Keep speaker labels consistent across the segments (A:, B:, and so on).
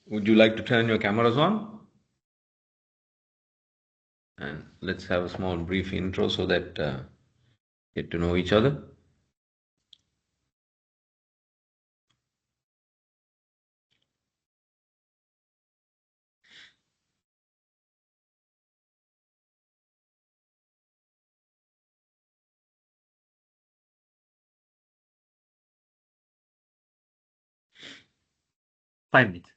A: Would you like to turn your cameras on? And let's have a small brief intro so that get to know each other.
B: Five minutes.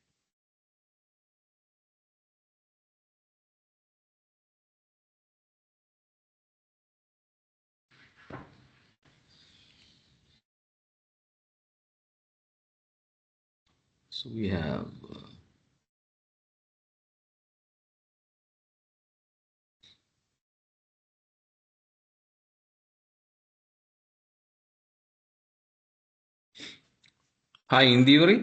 A: So we have hi Indivari.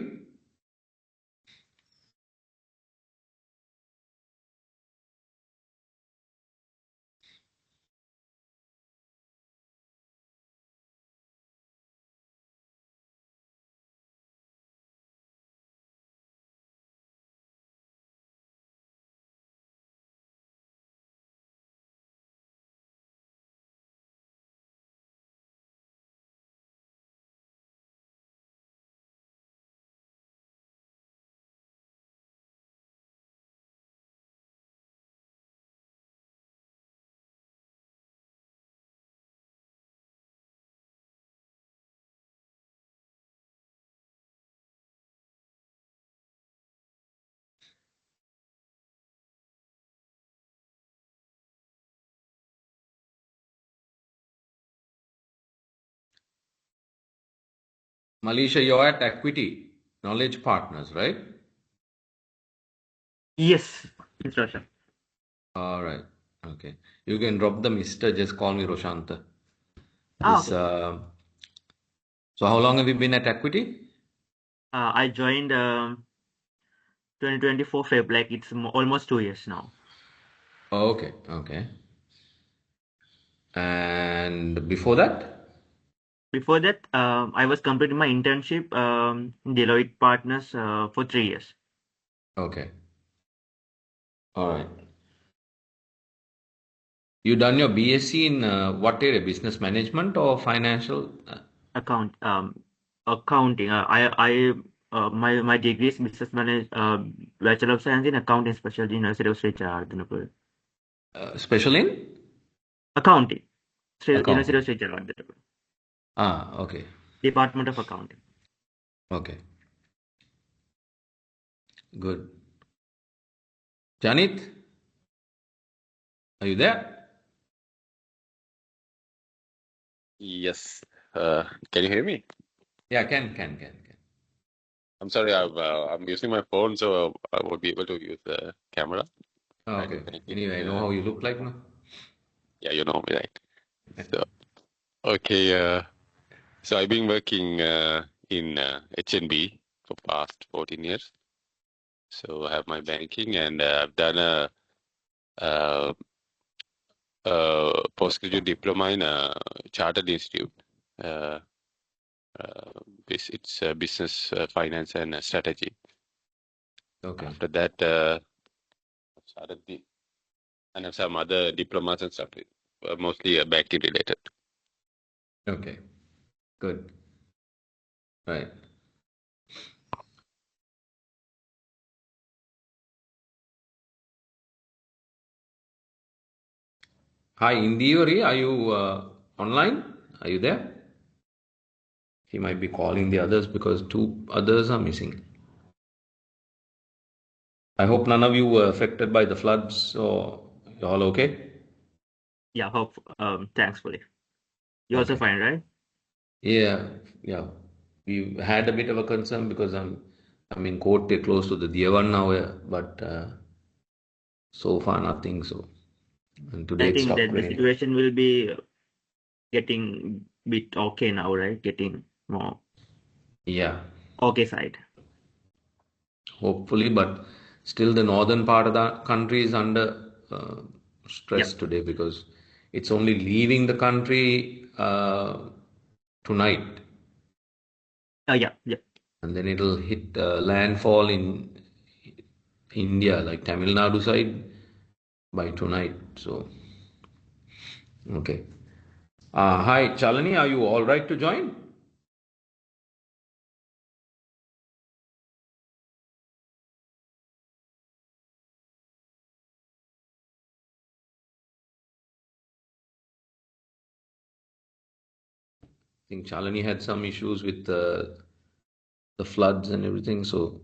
A: Malisha, you're at Equity Knowledge Partners, right?
B: Yes, it's Roshan.
A: All right. Okay. You can drop the Mr. Just call me Roshantha. This.
B: Okay.
A: So how long have you been at Equity?
B: I joined 2024 Feb, like it's almost 2 years now.
A: Okay. Okay. And before that?
B: Before that, I was completing my internship in Deloitte Partners for 3 years.
A: Okay. All right. You done your BSc in what area? Business management or financial?
B: Accounting. My degree is business manage, Bachelor of Science in Accounting, specialty University of Sri Jayathunge.
A: Special in?
B: Accounting, University
A: Accounting.
B: of Sri Jayathunge.
A: Ah, okay.
B: Department of Accounting.
A: Okay. Good. Janit, are you there?
C: Yes. Can you hear me?
A: Yeah, can.
C: I'm sorry, I'm using my phone, so I won't be able to use the camera.
A: Oh,
C: Right?
A: okay.
C: Anything?
A: Anyway, I know how you look like now.
C: Yeah, you know me, right? So, okay. So I've been working in HNB for past 14 years. So I have my banking, and I've done uh, postgraduate diploma in a chartered institute. Uh, it's business, finance, and strategy.
A: Okay.
C: After that, I started and have some other diplomas and stuff, mostly banking related.
A: Okay. Good. Right. Hi, Indiori, are you online? Are you there? He might be calling the others because two others are missing. I hope none of you were affected by the floods or you're all okay?
B: Yeah, hope. Thankfully, you also
A: Okay.
B: fine, right?
A: Yeah. We had a bit of a concern because I'm in court close to the Dievan now, but so far nothing. So and today
B: I
A: it
B: think
A: stopped
B: that the
A: raining.
B: situation will be getting bit okay now, right? Getting more
A: Yeah,
B: okay side.
A: hopefully, but still the northern part of the country is under
B: Yeah.
A: stress today because it's only leaving the country tonight,
B: Yeah.
A: and then it'll hit landfall in India, like Tamil Nadu side, by tonight. So, okay. Hi, Chalani, are you all right to join? I think Chalani had some issues with the floods and everything. So,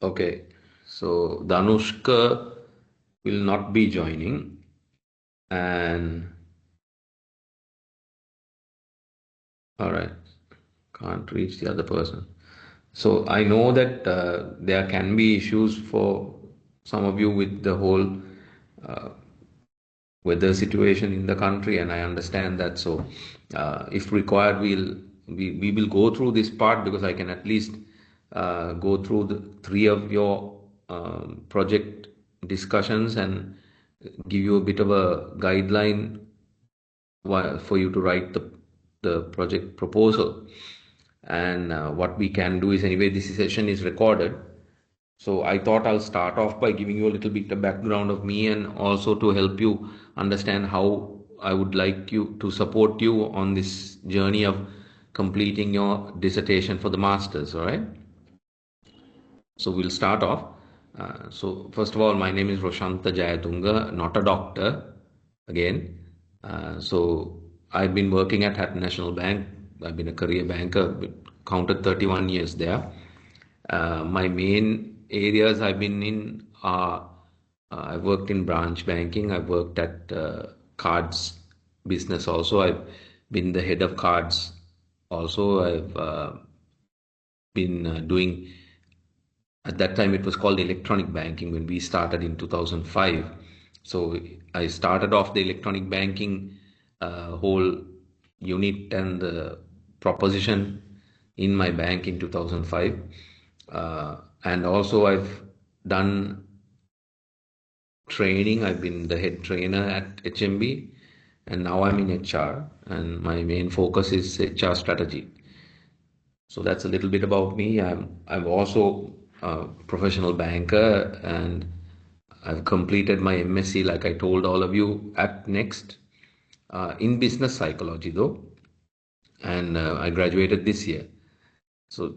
A: okay. So, Danushka will not be joining. And, all right, can't reach the other person. So, I know that there can be issues for some of you with the whole weather situation in the country, and I understand that. So, if required, we will go through this part because I can at least go through the three of your project discussions and give you a bit of a guideline for you to write the project proposal. And what we can do is, anyway, this session is recorded. So I thought I'll start off by giving you a little bit of background of me and also to help you understand how I would like you to support you on this journey of completing your dissertation for the masters. All right. So we'll start off. So first of all, my name is Roshantha Jayathunge, not a doctor. Again, so I've been working at Hatton National Bank. I've been a career banker, counted 31 years there. My main areas I've been in are I've worked in branch banking. I've worked at cards business also. I've been the head of cards also. I've been doing, at that time it was called electronic banking when we started in 2005. So I started off the electronic banking whole unit and the proposition in my bank in 2005. And also I've done training. I've been the head trainer at HMB, and now I'm in HR, and my main focus is HR strategy. So that's a little bit about me. I'm also a professional banker, and I've completed my MSc, like I told all of you, at Next in business psychology, though, and I graduated this year. So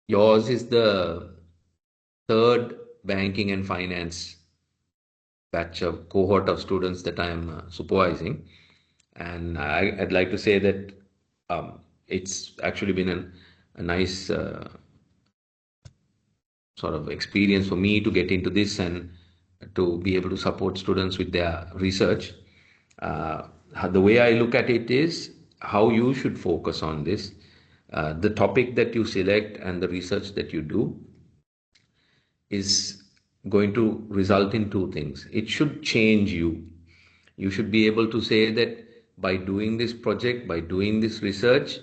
A: yours is the third banking and finance batch of cohort of students that I'm supervising, and I'd like to say that it's actually been a nice sort of experience for me to get into this and to be able to support students with their research. The way I look at it is how you should focus on this. The topic that you select and the research that you do is going to result in two things. It should change you. You should be able to say that by doing this project, by doing this research,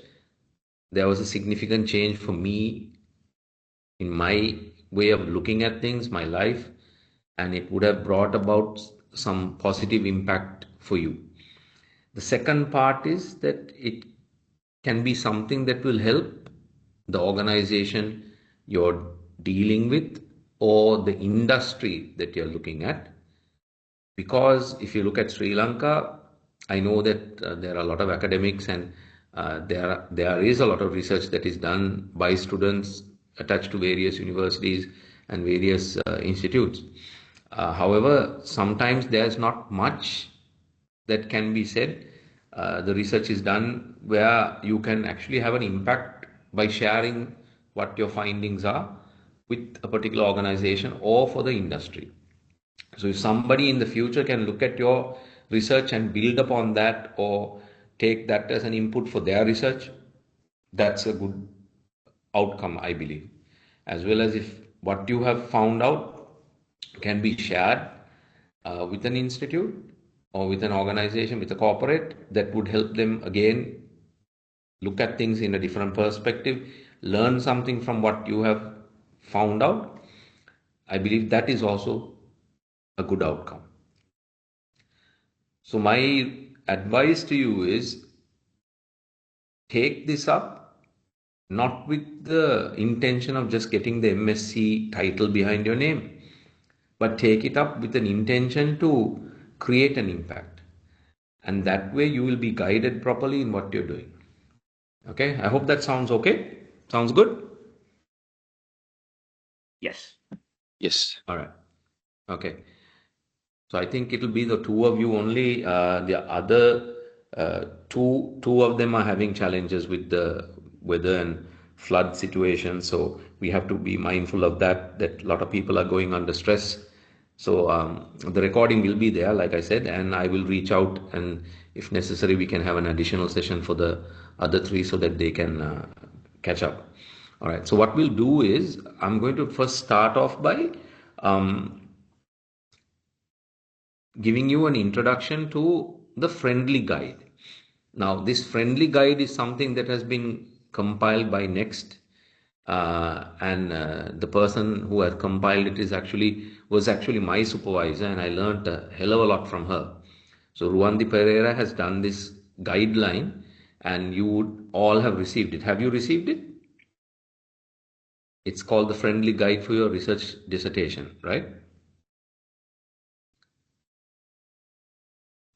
A: there was a significant change for me in my way of looking at things, my life, and it would have brought about some positive impact for you. The second part is that it can be something that will help the organization you're dealing with or the industry that you're looking at. Because if you look at Sri Lanka, I know that there are a lot of academics and there is a lot of research that is done by students attached to various universities and various institutes. However, sometimes there's not much that can be said. The research is done where you can actually have an impact by sharing what your findings are with a particular organization or for the industry. So if somebody in the future can look at your research and build upon that or take that as an input for their research, that's a good outcome, I believe. As well as if what you have found out can be shared with an institute or with an organization, with a corporate, that would help them again look at things in a different perspective, learn something from what you have found out. I believe that is also a good outcome. So my advice to you is take this up, not with the intention of just getting the MSc title behind your name, but take it up with an intention to create an impact. And that way you will be guided properly in what you're doing. Okay, I hope that sounds okay. Sounds good?
B: Yes.
C: Yes.
A: All right. Okay. So I think it'll be the two of you only. The other two of them are having challenges with the weather and flood situation. So we have to be mindful of that. That a lot of people are going under stress. So the recording will be there, like I said, and I will reach out, and if necessary, we can have an additional session for the other three so that they can catch up. All right. So what we'll do is I'm going to first start off by giving you an introduction to the friendly guide. Now, this friendly guide is something that has been compiled by Next, and the person who has compiled it was actually my supervisor, and I learned a hell of a lot from her. So Ruandi Pereira has done this guideline, and you would all have received it. Have you received it? It's called the Friendly Guide for Your Research Dissertation, right?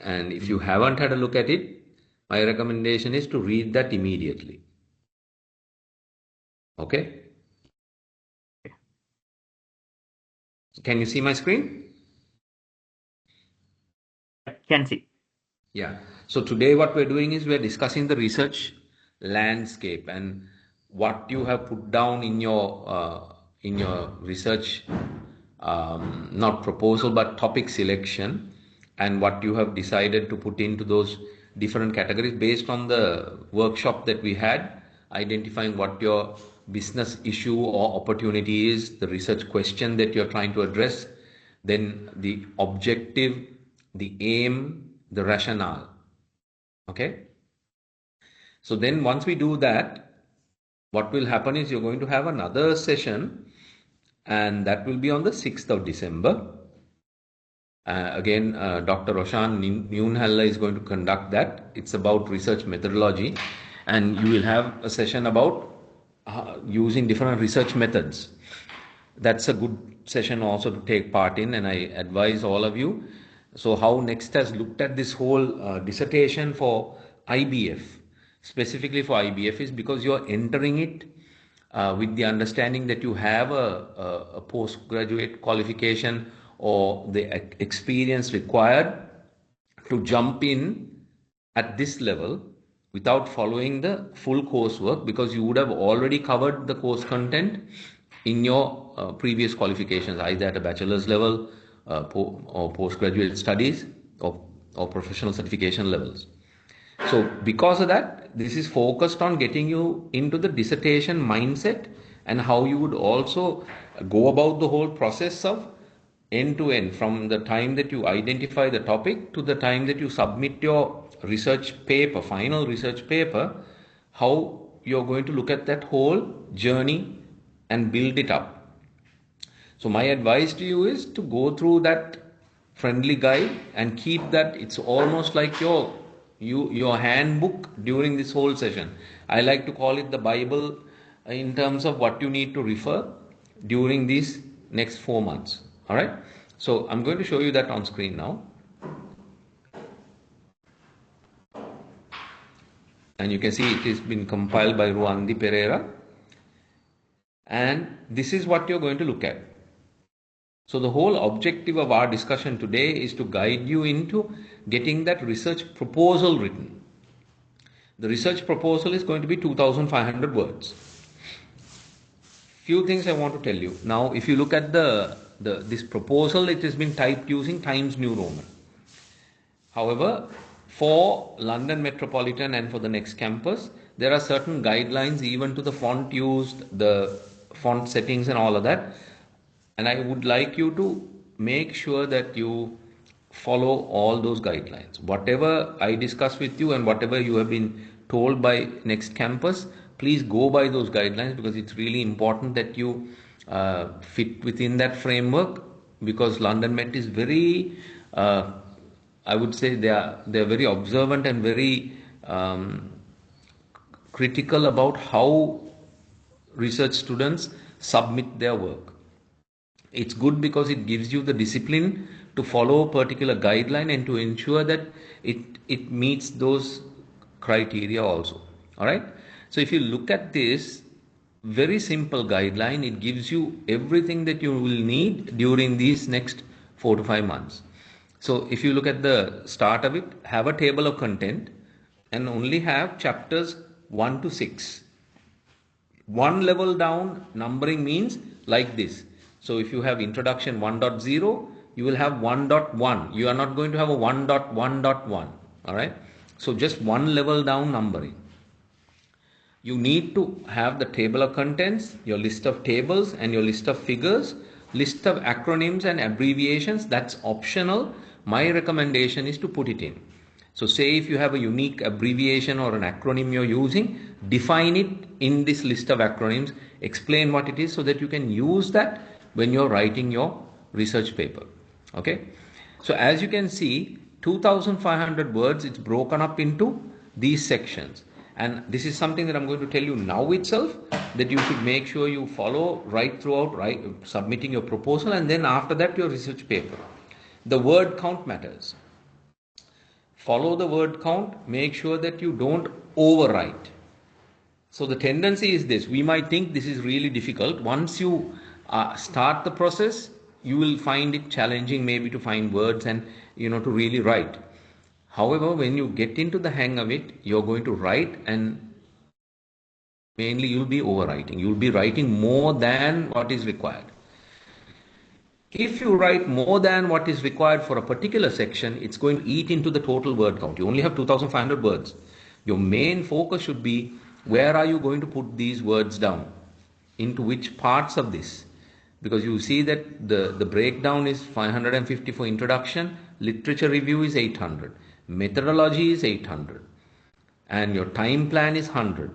A: And if you haven't had a look at it, my recommendation is to read that immediately. Okay? Can you see my screen?
B: Can see.
A: Yeah. So today what we're doing is we're discussing the research landscape and what you have put down in your research, not proposal but topic selection, and what you have decided to put into those different categories based on the workshop that we had, identifying what your business issue or opportunity is, the research question that you're trying to address, then the objective, the aim, the rationale. Okay? So then once we do that, what will happen is you're going to have another session, and that will be on the 6th of December. Again, Dr. Roshantha Nunhalla is going to conduct that. It's about research methodology, and you will have a session about using different research methods. That's a good session also to take part in, and I advise all of you. So how Next has looked at this whole dissertation for IBF, specifically for IBF, is because you're entering it with the understanding that you have a postgraduate qualification or the experience required to jump in at this level without following the full coursework, because you would have already covered the course content in your previous qualifications, either at a bachelor's level or postgraduate studies or professional certification levels. So because of that, this is focused on getting you into the dissertation mindset and how you would also go about the whole process of end to end, from the time that you identify the topic to the time that you submit your research paper, final research paper, how you're going to look at that whole journey and build it up. So my advice to you is to go through that friendly guide and keep that. It's almost like your handbook during this whole session. I like to call it the Bible in terms of what you need to refer during these next 4 months. All right. So I'm going to show you that on screen now. And you can see it has been compiled by Ruandi Pereira. And this is what you're going to look at. So the whole objective of our discussion today is to guide you into getting that research proposal written. The research proposal is going to be 2,500 words. Few things I want to tell you. Now, if you look at this proposal, it has been typed using Times New Roman. However, for London Metropolitan and for the Next campus, there are certain guidelines even to the font used, the font settings and all of that. And I would like you to make sure that you follow all those guidelines. Whatever I discuss with you and whatever you have been told by Next campus, please go by those guidelines, because it's really important that you fit within that framework because London Met is very, I would say they're very observant and very critical about how research students submit their work. It's good because it gives you the discipline to follow a particular guideline and to ensure that it meets those criteria also. All right. So if you look at this very simple guideline, it gives you everything that you will need during these next 4 to 5 months. So if you look at the start of it, have a table of content and only have chapters 1 to 6. One level down numbering means like this. So if you have introduction 1.0, you will have 1.1. You are not going to have a 1.1.1. All right. So just one level down numbering. You need to have the table of contents, your list of tables and your list of figures, list of acronyms and abbreviations. That's optional. My recommendation is to put it in. So say if you have a unique abbreviation or an acronym you're using, define it in this list of acronyms, explain what it is so that you can use that when you're writing your research paper. Okay. So as you can see, 2,500 words, it's broken up into these sections. And this is something that I'm going to tell you now itself, that you should make sure you follow right throughout, right, submitting your proposal, and then after that your research paper. The word count matters. Follow the word count, make sure that you don't overwrite. So the tendency is this, we might think this is really difficult. Once you start the process, you will find it challenging maybe to find words and to really write. However, when you get into the hang of it, you're going to write, and mainly you'll be overwriting. You'll be writing more than what is required. If you write more than what is required for a particular section, it's going to eat into the total word count. You only have 2,500 words. Your main focus should be, where are you going to put these words down? Into which parts of this? Because you see that the breakdown is 550 for introduction, literature review is 800, methodology is 800, and your time plan is 100,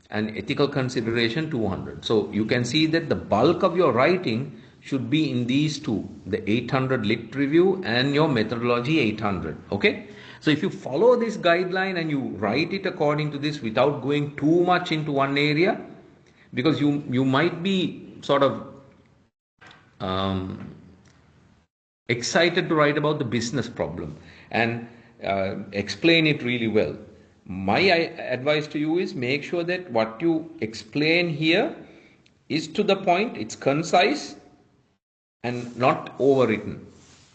A: and ethical consideration 200. So you can see that the bulk of your writing should be in these two, the 800 lit review and your methodology 800. Okay. So if you follow this guideline and you write it according to this without going too much into one area, because you might be sort of excited to write about the business problem and explain it really well. My advice to you is, make sure that what you explain here is to the point, it's concise and not overwritten.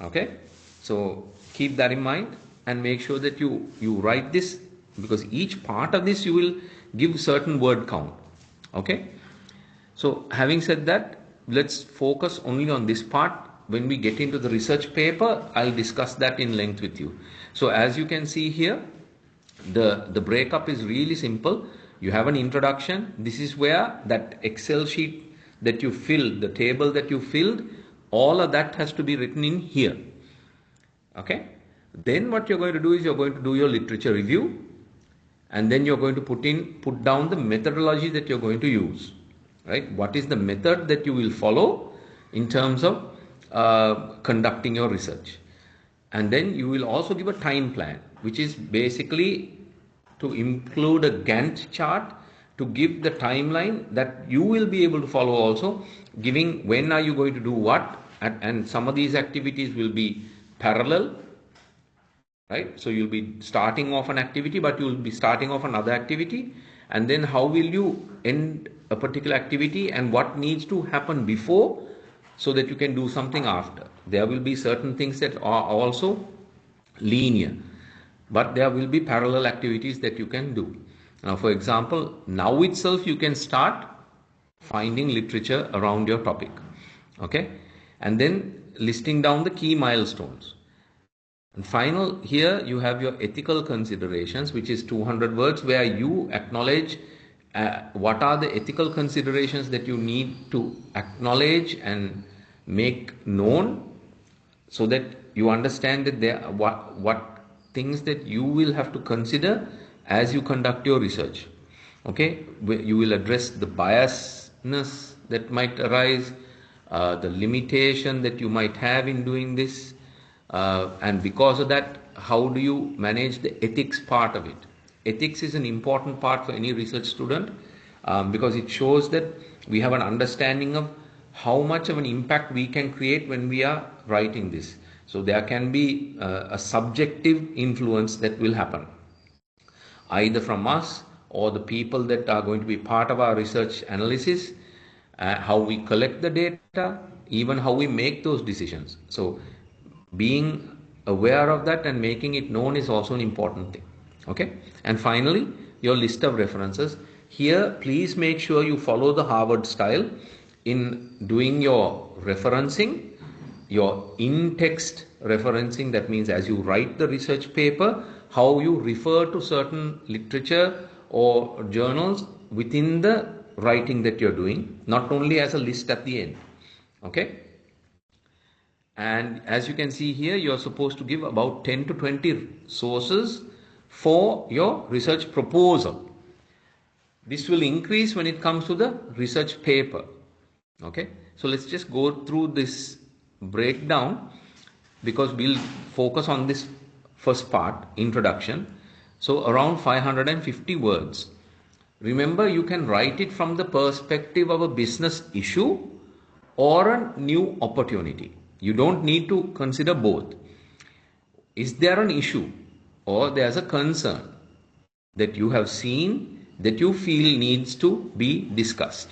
A: Okay. So keep that in mind and make sure that you write this, because each part of this you will give certain word count. Okay. So having said that, let's focus only on this part. When we get into the research paper, I'll discuss that in length with you. So as you can see here, the breakup is really simple. You have an introduction. This is where that Excel sheet that you filled, the table that you filled, all of that has to be written in here. Okay. Then what you're going to do is you're going to do your literature review, and then you're going to put down the methodology that you're going to use. Right? What is the method that you will follow in terms of conducting your research? And then you will also give a time plan, which is basically to include a Gantt chart to give the timeline that you will be able to follow, also giving when are you going to do what, and some of these activities will be parallel. Right? So you'll be starting off an activity, but you'll be starting off another activity, and then how will you end a particular activity and what needs to happen before so that you can do something after. There will be certain things that are also linear, but there will be parallel activities that you can do. Now, for example, now itself you can start finding literature around your topic. Okay. And then listing down the key milestones. And final, here you have your ethical considerations, which is 200 words, where you acknowledge what are the ethical considerations that you need to acknowledge and make known, so that you understand that there what things that you will have to consider as you conduct your research. Okay, you will address the biasness that might arise, the limitation that you might have in doing this, and because of that, how do you manage the ethics part of it? Ethics is an important part for any research student, because it shows that we have an understanding of how much of an impact we can create when we are writing this. So there can be a subjective influence that will happen, either from us or the people that are going to be part of our research analysis, how we collect the data, even how we make those decisions. So being aware of that and making it known is also an important thing. Okay, and finally, your list of references. Here, please make sure you follow the Harvard style in doing your referencing, your in-text referencing. That means as you write the research paper, how you refer to certain literature or journals within the writing that you're doing, not only as a list at the end. Okay. And as you can see here, you're supposed to give about 10 to 20 sources for your research proposal. This will increase when it comes to the research paper. Okay, so let's just go through this breakdown, because we'll focus on this first part, introduction. So around 550 words. Remember, you can write it from the perspective of a business issue or a new opportunity. You don't need to consider both. Is there an issue or there's a concern that you have seen that you feel needs to be discussed?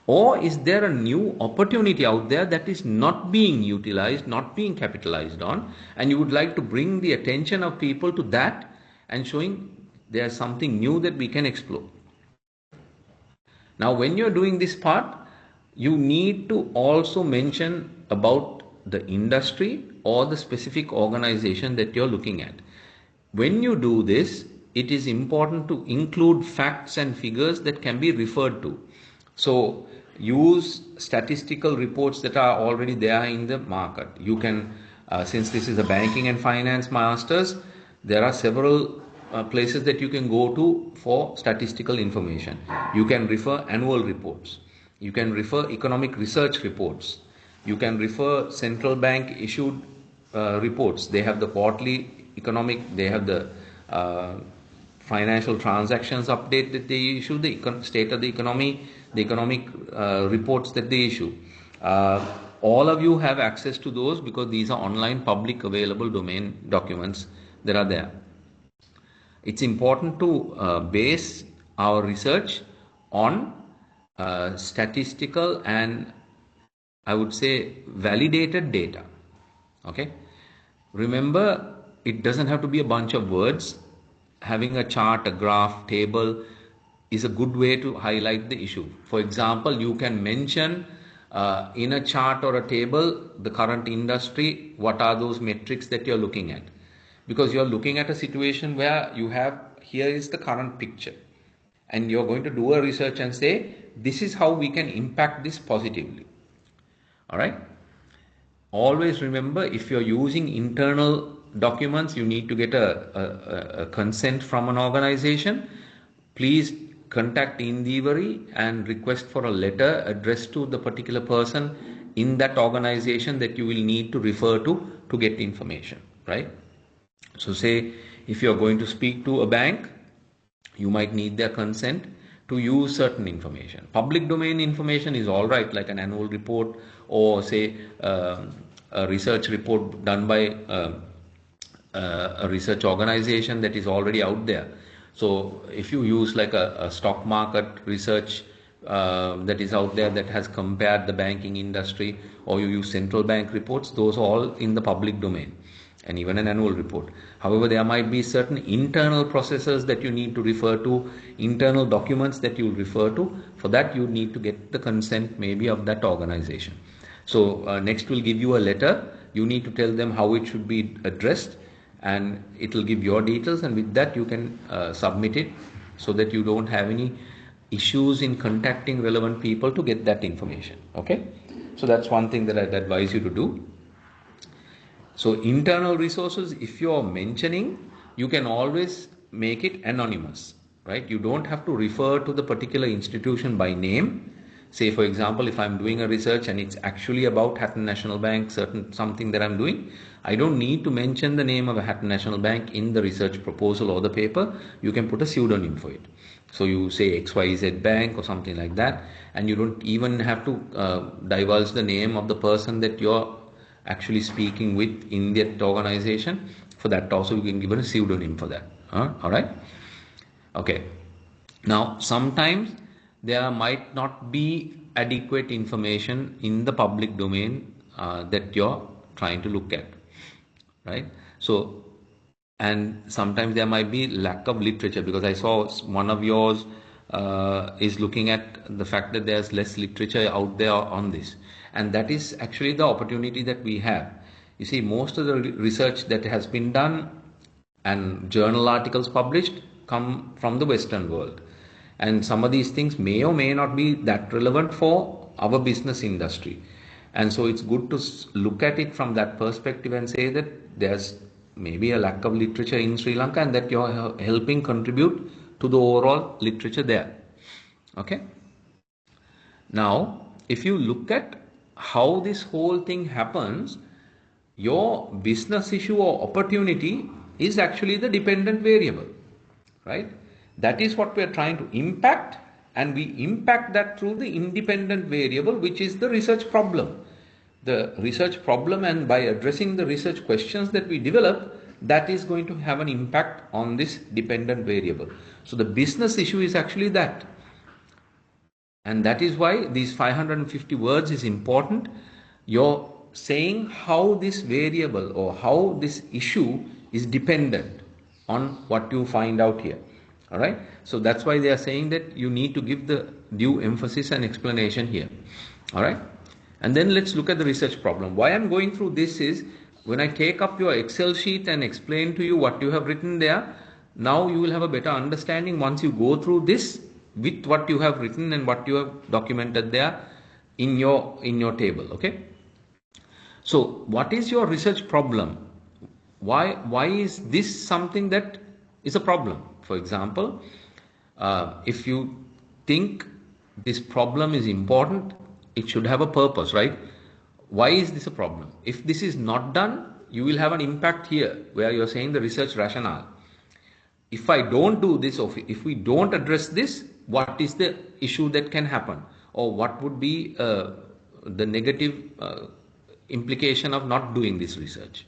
A: Or is there a new opportunity out there that is not being utilized, not being capitalized on, and you would like to bring the attention of people to that and showing there's something new that we can explore? Now, when you're doing this part, you need to also mention about the industry or the specific organization that you're looking at. When you do this, it is important to include facts and figures that can be referred to. So use statistical reports that are already there in the market. You can, since this is a banking and finance masters, there are several places that you can go to for statistical information. You can refer annual reports. You can refer economic research reports. You can refer central bank issued reports. They have the quarterly economic, they have the financial transactions update that they issue, the state of the economy, the economic reports that they issue. All of you have access to those because these are online public available domain documents that are there. It's important to base our research on statistical and, I would say, validated data. Okay. Remember, it doesn't have to be a bunch of words. Having a chart, a graph, table is a good way to highlight the issue. For example, you can mention in a chart or a table the current industry, what are those metrics that you're looking at. Because you're looking at a situation where you have, here is the current picture. And you're going to do a research and say, this is how we can impact this positively. All right. Always remember, if you're using internal documents, you need to get a consent from an organization. Please contact Endeavory and request for a letter addressed to the particular person in that organization that you will need to refer to get information, right? So say if you're going to speak to a bank, you might need their consent to use certain information. Public domain information is all right, like an annual report or say a research report done by a research organization that is already out there. So if you use like a stock market research that is out there that has compared the banking industry, or you use central bank reports, those are all in the public domain, and even an annual report. However, there might be certain internal processes that you need to refer to, internal documents that you will refer to. For that, you need to get the consent maybe of that organization. So next we'll give you a letter. You need to tell them how it should be addressed, and it will give your details, and with that you can submit it so that you don't have any issues in contacting relevant people to get that information. Okay, so that's one thing that I'd advise you to do. So internal resources, if you're mentioning, you can always make it anonymous, right? You don't have to refer to the particular institution by name. Say, for example, if I'm doing a research and it's actually about Hatton National Bank, something that I'm doing, I don't need to mention the name of a Hatton National Bank in the research proposal or the paper. You can put a pseudonym for it. So you say XYZ Bank or something like that, and you don't even have to divulge the name of the person that you're actually speaking with in that organization. For that also, you can give it a pseudonym for that. All right? Okay. Now, sometimes there might not be adequate information in the public domain that you're trying to look at, right? So, and sometimes there might be lack of literature, because I saw one of yours is looking at the fact that there's less literature out there on this, and that is actually the opportunity that we have. You see, most of the research that has been done and journal articles published come from the Western world. And some of these things may or may not be that relevant for our business industry. And so it's good to look at it from that perspective and say that there's maybe a lack of literature in Sri Lanka and that you're helping contribute to the overall literature there. Okay? Now, if you look at how this whole thing happens, your business issue or opportunity is actually the dependent variable, right? That is what we are trying to impact, and we impact that through the independent variable, which is the research problem. The research problem, and by addressing the research questions that we develop, that is going to have an impact on this dependent variable. So the business issue is actually that. And that is why these 550 words is important. You're saying how this variable or how this issue is dependent on what you find out here. All right. So that's why they are saying that you need to give the due emphasis and explanation here. All right. And then let's look at the research problem. Why I'm going through this is, when I take up your Excel sheet and explain to you what you have written there, now you will have a better understanding once you go through this with what you have written and what you have documented there in your table. Okay. So what is your research problem? Why is this something that is a problem? For example, if you think this problem is important, it should have a purpose, right? Why is this a problem? If this is not done, you will have an impact here where you're saying the research rationale. If I don't do this, or if we don't address this, what is the issue that can happen? Or what would be the negative implication of not doing this research,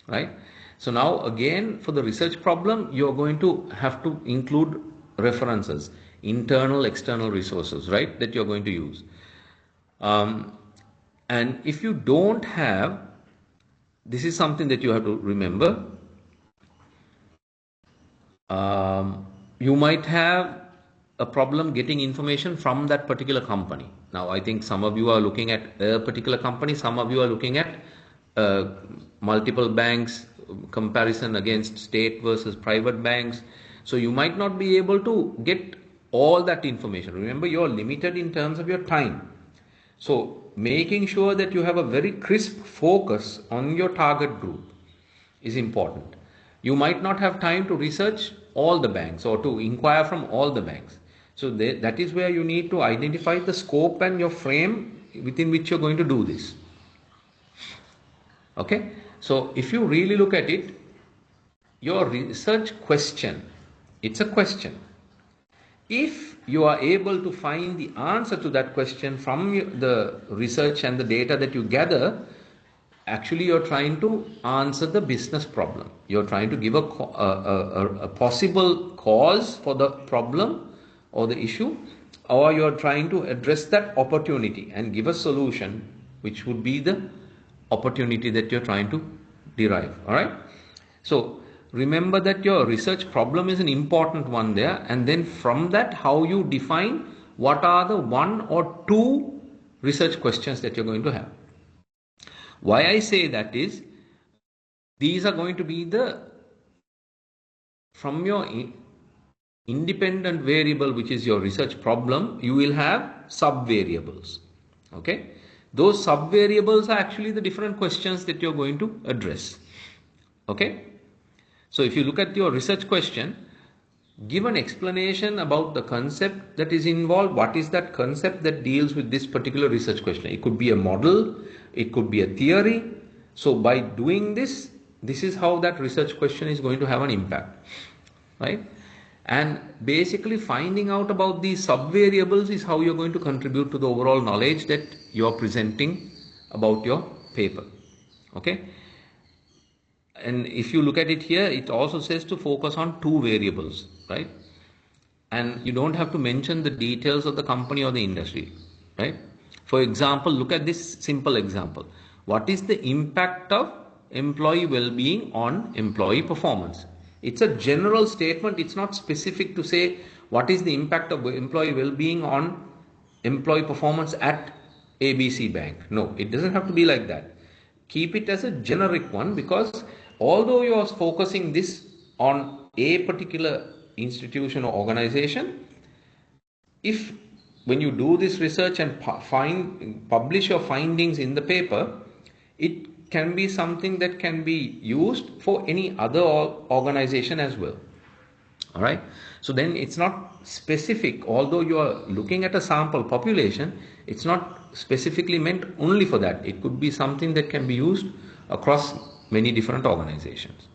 A: right? So now again, for the research problem, you're going to have to include references, internal, external resources, right, that you're going to use. And if you don't have, this is something that you have to remember, you might have a problem getting information from that particular company. Now, I think some of you are looking at a particular company, some of you are looking at multiple banks, comparison against state versus private banks. So you might not be able to get all that information. Remember, you're limited in terms of your time. So making sure that you have a very crisp focus on your target group is important. You might not have time to research all the banks or to inquire from all the banks. So that is where you need to identify the scope and your frame within which you're going to do this. Okay. So if you really look at it, your research question, it's a question. If you are able to find the answer to that question from the research and the data that you gather, actually you're trying to answer the business problem. You're trying to give a possible cause for the problem or the issue, or you're trying to address that opportunity and give a solution, which would be the opportunity that you're trying to derive. All right. So remember that your research problem is an important one there, and then from that, how you define what are the one or two research questions that you're going to have. Why I say that is, these are going to be from your independent variable, which is your research problem, you will have sub-variables. Okay. Those sub-variables are actually the different questions that you're going to address. Okay. So if you look at your research question, give an explanation about the concept that is involved. What is that concept that deals with this particular research question? It could be a model, it could be a theory. So by doing this, this is how that research question is going to have an impact, right? And basically finding out about these sub-variables is how you're going to contribute to the overall knowledge that you're presenting about your paper, okay? And if you look at it here, it also says to focus on two variables, right? And you don't have to mention the details of the company or the industry, right? For example, look at this simple example. What is the impact of employee well-being on employee performance? It's a general statement. It's not specific to say what is the impact of employee well-being on employee performance at ABC Bank. No, it doesn't have to be like that. Keep it as a generic one, because although you are focusing this on a particular institution or organization, if when you do this research and publish your findings in the paper, it can be something that can be used for any other organization as well. All right. So then it's not specific, although you are looking at a sample population, it's not specifically meant only for that. It could be something that can be used across many different organizations.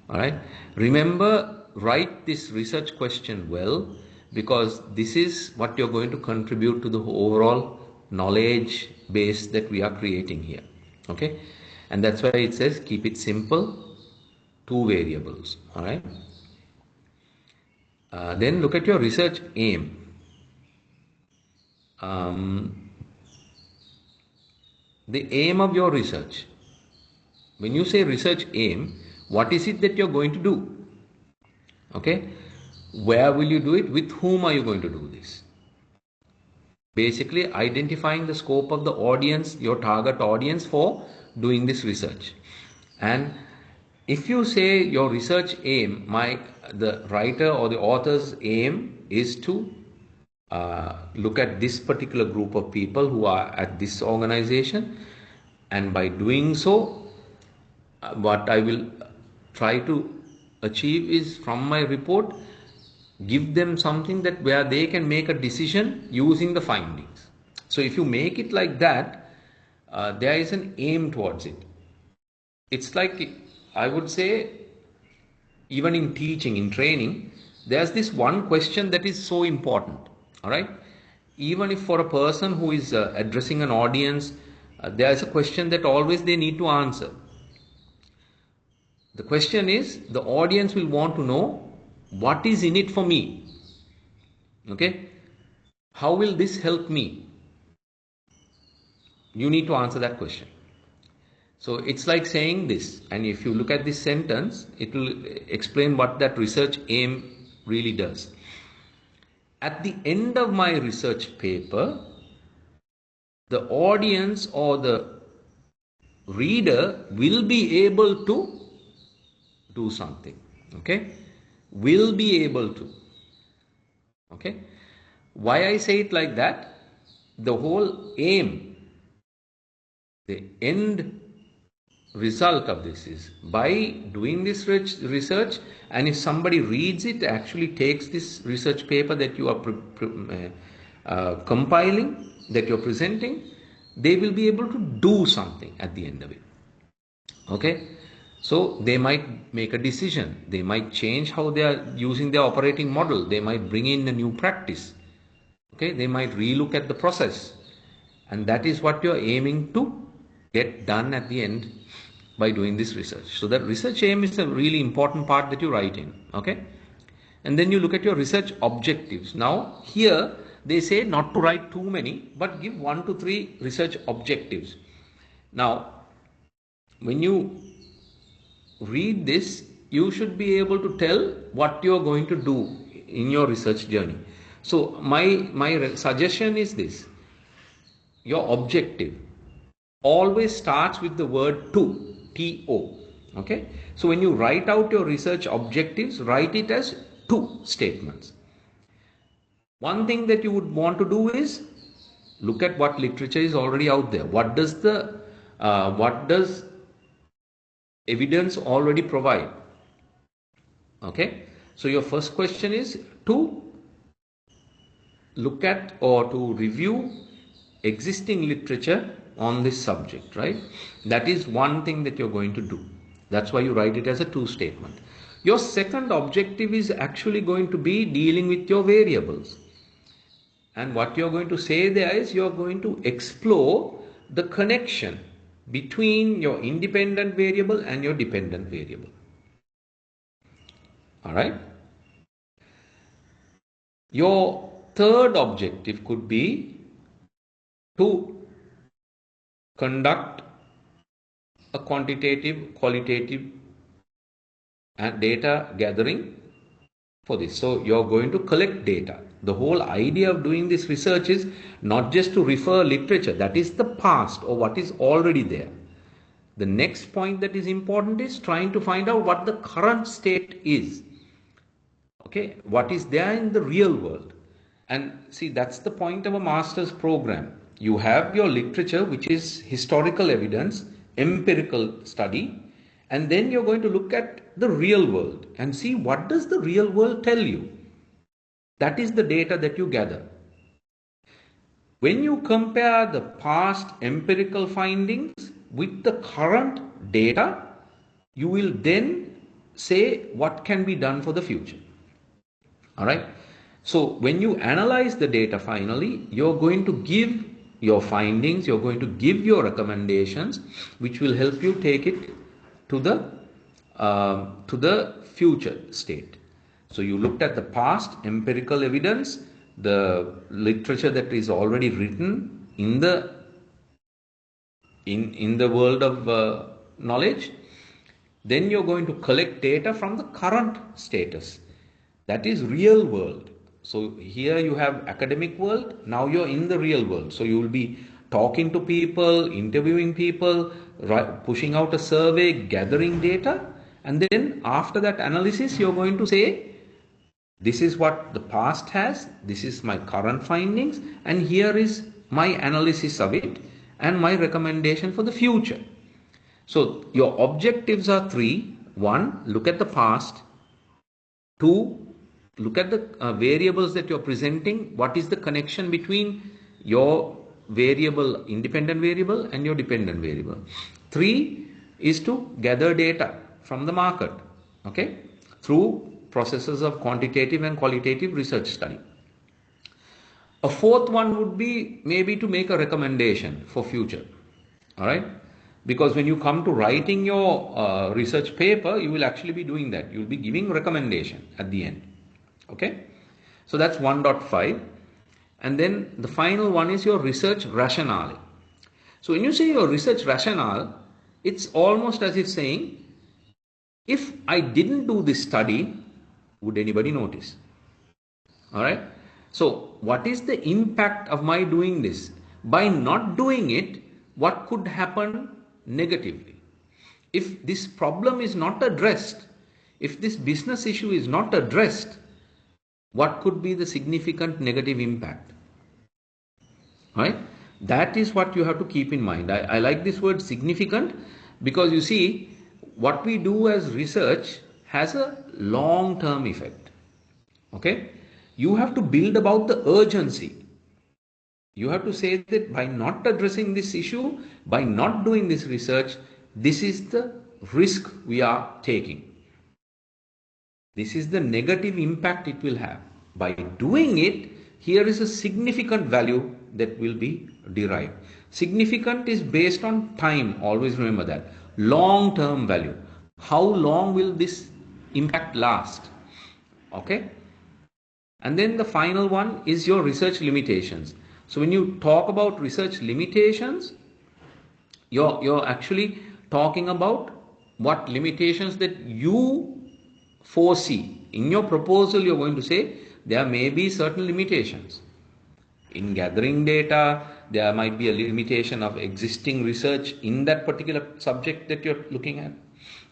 A: All right. Remember, write this research question well, because this is what you're going to contribute to the overall knowledge base that we are creating here. Okay. And that's why it says keep it simple, two variables. All right. Then look at your research aim. The aim of your research. When you say research aim, what is it that you're going to do? Okay. Where will you do it? With whom are you going to do this? Basically identifying the scope of the audience, your target audience for doing this research. And if you say your research aim, the writer or the author's aim is to look at this particular group of people who are at this organization, and by doing so, what I will try to achieve is, from my report, give them something that where they can make a decision using the findings. So if you make it like that, there is an aim towards it. It's like, I would say, even in teaching, in training, there's this one question that is so important. All right. Even if for a person who is addressing an audience, there's a question that always they need to answer. The question is, the audience will want to know, what is in it for me? Okay. How will this help me? You need to answer that question. So it's like saying this, and if you look at this sentence, it will explain what that research aim really does. At the end of my research paper, the audience or the reader will be able to do something. Okay? Will be able to. Okay? Why I say it like that? The whole aim, the end result of this is, by doing this research, and if somebody reads it, actually takes this research paper that you are compiling, that you're presenting, they will be able to do something at the end of it. Okay. So they might make a decision, they might change how they are using their operating model, they might bring in a new practice. Okay. They might relook at the process, and that is what you're aiming to get done at the end by doing this research. So that research aim is a really important part that you write in. Okay. And then you look at your research objectives. Now here they say not to write too many, but give 1 to 3 research objectives. Now when you read this, you should be able to tell what you're going to do in your research journey. So my suggestion is this: your objective always starts with the word to, T-O. Okay. So when you write out your research objectives, write it as to statements. One thing that you would want to do is look at what literature is already out there. What does evidence already provide? Okay. So your first question is to look at or to review existing literature on this subject, right? That is one thing that you're going to do. That's why you write it as a to statement. Your second objective is actually going to be dealing with your variables. And what you're going to say there is you're going to explore the connection between your independent variable and your dependent variable. All right? Your third objective could be to conduct a quantitative, qualitative and data gathering for this. So you're going to collect data. The whole idea of doing this research is not just to refer literature, that is the past or what is already there. The next point that is important is trying to find out what the current state is. Okay, what is there in the real world. And see, that's the point of a master's program. You have your literature, which is historical evidence, empirical study, and then you're going to look at the real world and see what does the real world tell you. That is the data that you gather. When you compare the past empirical findings with the current data, you will then say what can be done for the future. All right. So when you analyze the data finally, you're going to give your findings, you're going to give your recommendations, which will help you take it to the future state. So you looked at the past empirical evidence, the literature that is already written in the world of knowledge. Then you're going to collect data from the current status. That is real world. So here you have academic world, now you're in the real world. So you will be talking to people, interviewing people, pushing out a survey, gathering data, and then after that analysis you're going to say, this is what the past has, this is my current findings, and here is my analysis of it and my recommendation for the future. So your objectives are three. One, look at the past. Two, look at the variables that you're presenting. What is the connection between your variable, independent variable, and your dependent variable? Three is to gather data from the market, okay, through processes of quantitative and qualitative research study. A fourth one would be maybe to make a recommendation for future, all right? Because when you come to writing your research paper, you will actually be doing that. You will be giving recommendation at the end. Okay, so that's 1.5. And then the final one is your research rationale. So when you say your research rationale, it's almost as if saying, if I didn't do this study, would anybody notice? All right. So what is the impact of my doing this? By not doing it, what could happen negatively? If this problem is not addressed, if this business issue is not addressed, what could be the significant negative impact? Right? That is what you have to keep in mind. I like this word significant because you see, what we do as research has a long-term effect. Okay? You have to build about the urgency. You have to say that by not addressing this issue, by not doing this research, this is the risk we are taking. This is the negative impact it will have. By doing it, here is a significant value that will be derived. Significant is based on time, always remember that. Long-term value. How long will this impact last? Okay? And then the final one is your research limitations. So when you talk about research limitations, you're actually talking about what limitations that you foresee. In your proposal, you're going to say there may be certain limitations. In gathering data, there might be a limitation of existing research in that particular subject that you're looking at.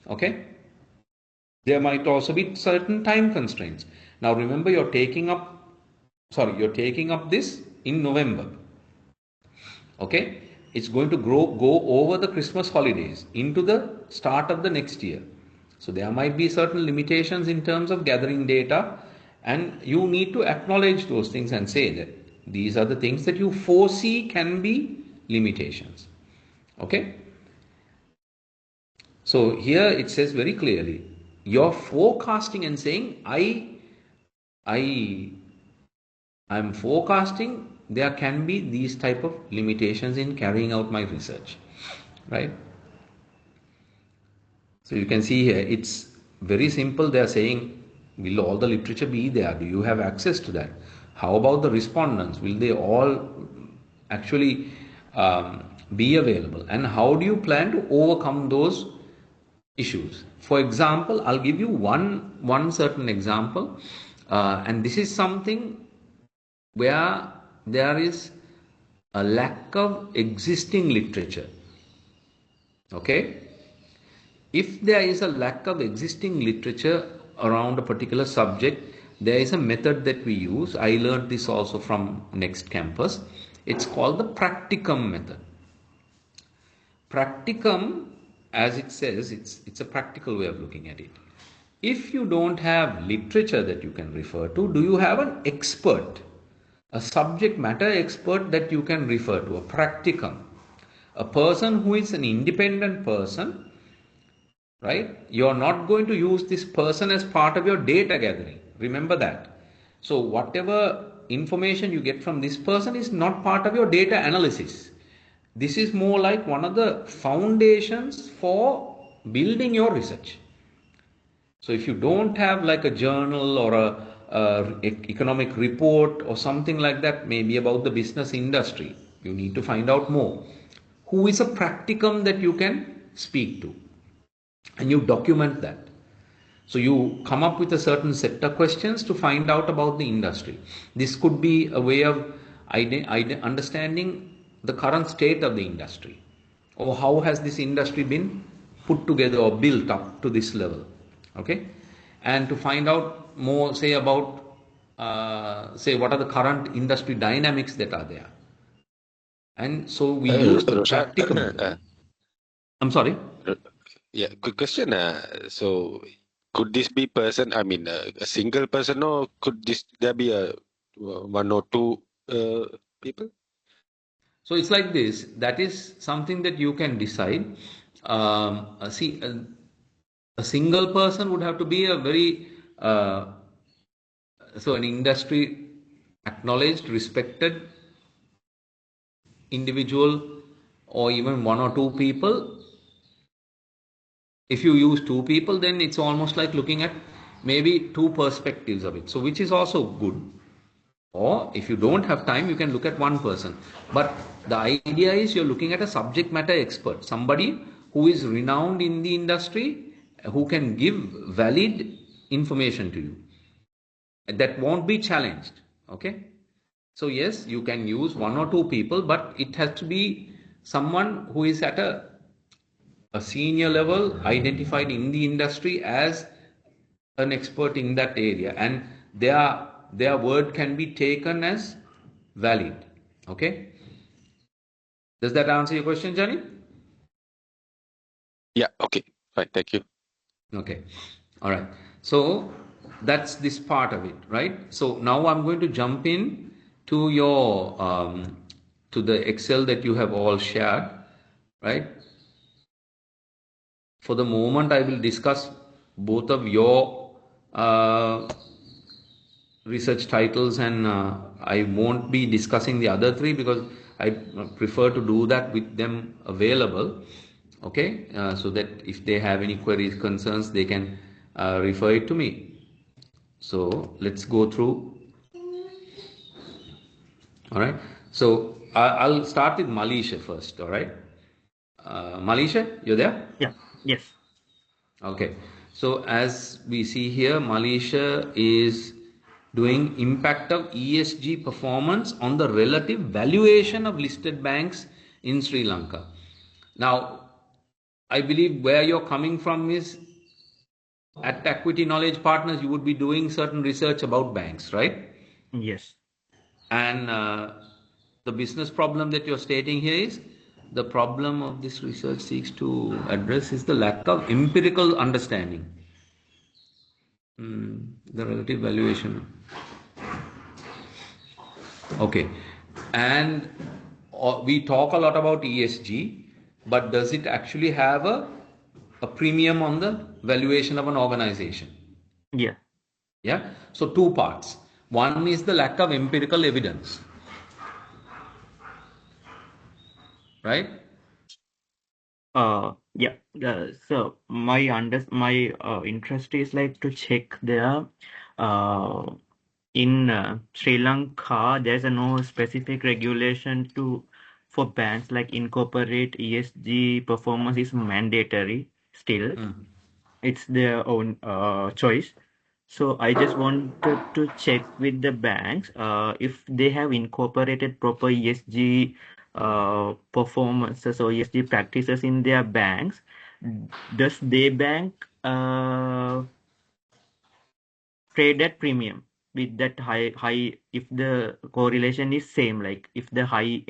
A: Okay? There might also be certain time constraints. Now remember, you're taking up this in November. Okay? It's going to go over the Christmas holidays into the start of the next year. So there might be certain limitations in terms of gathering data, and you need to acknowledge those things and say that these are the things that you foresee can be limitations. Okay? So here it says very clearly, you're forecasting and saying, I'm forecasting there can be these type of limitations in carrying out my research, right? So you can see here, it's very simple. They're saying, will all the literature be there? Do you have access to that? How about the respondents? Will they all actually be available? And how do you plan to overcome those issues? For example, I'll give you one certain example, and this is something where there is a lack of existing literature. Okay? If there is a lack of existing literature around a particular subject, there is a method that we use. I learned this also from Next Campus. It's called the practicum method. Practicum, as it says, it's a practical way of looking at it. If you don't have literature that you can refer to, do you have an expert, a subject matter expert that you can refer to, a practicum, a person who is an independent person, right? You're not going to use this person as part of your data gathering. Remember that. So whatever information you get from this person is not part of your data analysis. This is more like one of the foundations for building your research. So if you don't have like a journal or a economic report or something like that, maybe about the business industry, you need to find out more. Who is a practicum that you can speak to? And you document that. So you come up with a certain set of questions to find out about the industry. This could be a way of understanding the current state of the industry, or how has this industry been put together or built up to this level. Okay? And to find out more, say, about what are the current industry dynamics that are there. And so we use the practical method. I'm sorry?
C: Yeah, good question. So could this be person, I mean, a single person, or could there be a one or two people?
A: So it's like this. That is something that you can decide. See, a single person would have to be a very an industry acknowledged, respected individual, or even one or two people. If you use two people, then it's almost like looking at maybe two perspectives of it. So which is also good. Or if you don't have time, you can look at one person. But the idea is you're looking at a subject matter expert, somebody who is renowned in the industry, who can give valid information to you. That won't be challenged. Okay? So yes, you can use one or two people, but it has to be someone who is at a senior level, identified in the industry as an expert in that area, and their word can be taken as valid. Okay? Does that answer your question, Johnny?
C: Yeah, okay, fine, thank you.
A: Okay, all right. So that's this part of it, right? So now I'm going to jump in to your to the Excel that you have all shared, right? For the moment, I will discuss both of your research titles, and I won't be discussing the other three because I prefer to do that with them available. Okay, so that if they have any queries, concerns, they can refer it to me. So let's go through. All right. So I'll start with Malisha first. All right. Malisha, you there?
B: Yeah. Yes.
A: Okay. So as we see here, Malisha is doing impact of ESG performance on the relative valuation of listed banks in Sri Lanka. Now, I believe where you're coming from is at Equity Knowledge Partners, you would be doing certain research about banks, right?
B: Yes.
A: And the business problem that you're stating here is the problem of this research seeks to address is the lack of empirical understanding. The relative valuation. Okay. And we talk a lot about ESG, but does it actually have a premium on the valuation of an organization?
B: Yeah.
A: Yeah. So two parts. One is the lack of empirical evidence, right?
B: Yeah. So my interest is like to check there. In Sri Lanka, there's no specific regulation for banks like incorporate ESG performance is mandatory still. It's their own choice. So I just wanted to check with the banks if they have incorporated proper ESG performances or ESG practices in their banks. Does their bank trade at premium with that high if the correlation is same, like if the high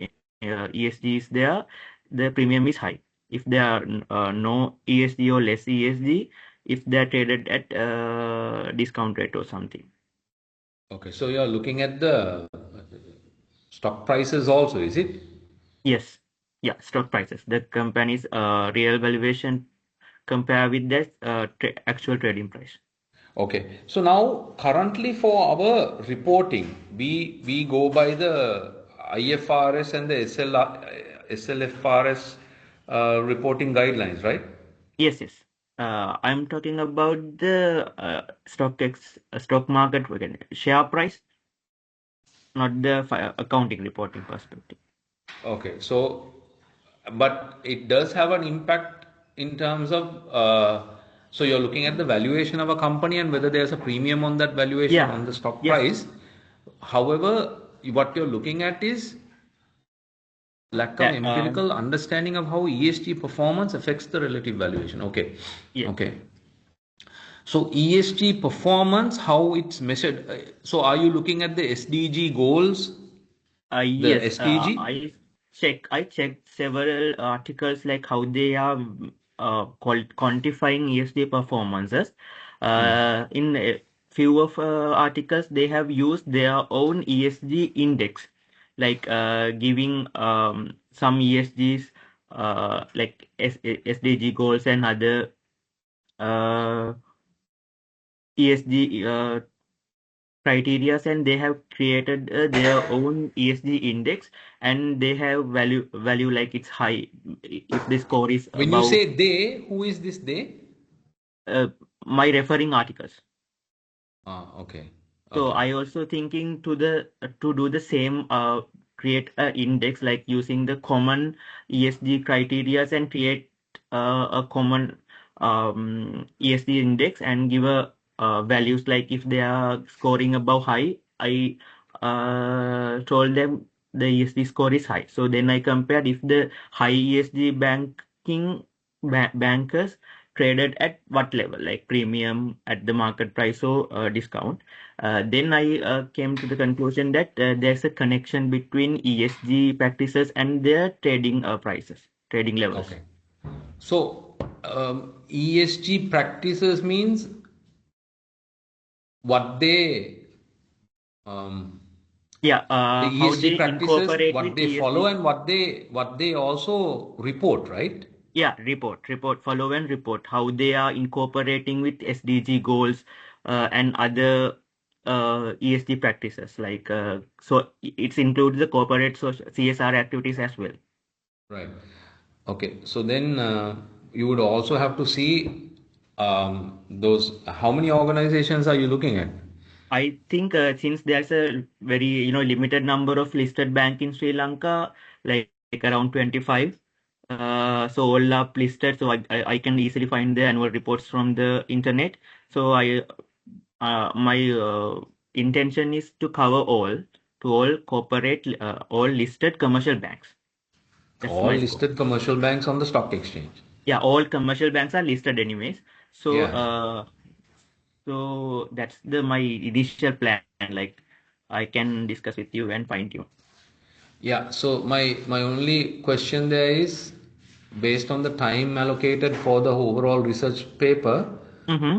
B: ESG is there, the premium is high. If there are no ESG or less ESG, if they're traded at discount rate or something.
A: Okay, so you're looking at the stock prices also, is it?
B: Yes. Yeah, stock prices. The company's real valuation compare with the actual trading price.
A: Okay, so now currently for our reporting, we go by the IFRS and the SLFRS reporting guidelines, right?
B: Yes, yes. I'm talking about the stock market share price, not the accounting reporting perspective.
A: Okay, so but it does have an impact in terms of so you're looking at the valuation of a company and whether there's a premium on that valuation
B: Yeah.
A: on the stock
B: Yes.
A: price. However, what you're looking at is lack of
B: That.
A: empirical understanding of how ESG performance affects the relative valuation. Okay.
B: Yes.
A: Okay. So ESG performance, how it's measured. So are you looking at the SDG goals? The
B: Yes.
A: SDG?
B: I checked several articles like how they are quantifying ESG performances. In a few of articles, they have used their own ESG index, like giving some ESGs like SDG goals and other ESG criteria, and they have created their own ESG index, and they have value like it's high if the score is
A: When you
B: above
A: say they, who is this they?
B: my referring articles.
A: Ah, okay.
B: So
A: Okay.
B: I also thinking to do the same, create a index like using the common ESG criteria and create a common ESG index and give a values like if they are scoring above high, I told them the ESG score is high. So then I compared if the high ESG bankers traded at what level, like premium at the market price or discount. Then I came to the conclusion that there's a connection between ESG practices and their trading prices, trading levels.
A: Okay. So ESG practices means what they
B: Yeah,
A: the
B: how
A: ESG
B: they
A: practices,
B: incorporate
A: what
B: with
A: they follow
B: ESG.
A: and what they also report, right?
B: Yeah, report, follow and report how they are incorporating with SDG goals and other ESG practices. Like so, it includes the corporate CSR activities as well.
A: Right. Okay. So then you would also have to see those. How many organizations are you looking at?
B: I think since there's a very limited number of listed bank in Sri Lanka, like around 25, so all are listed, so I can easily find the annual reports from the internet. So my intention is to cover all corporate all listed commercial banks. That's
A: All
B: my scope.
A: listed commercial banks on the stock exchange.
B: Yeah, all commercial banks are listed anyways. So
A: Yeah.
B: so that's my initial plan. Like I can discuss with you and fine tune.
A: Yeah, so my only question there is based on the time allocated for the overall research paper.
B: Mm-hmm.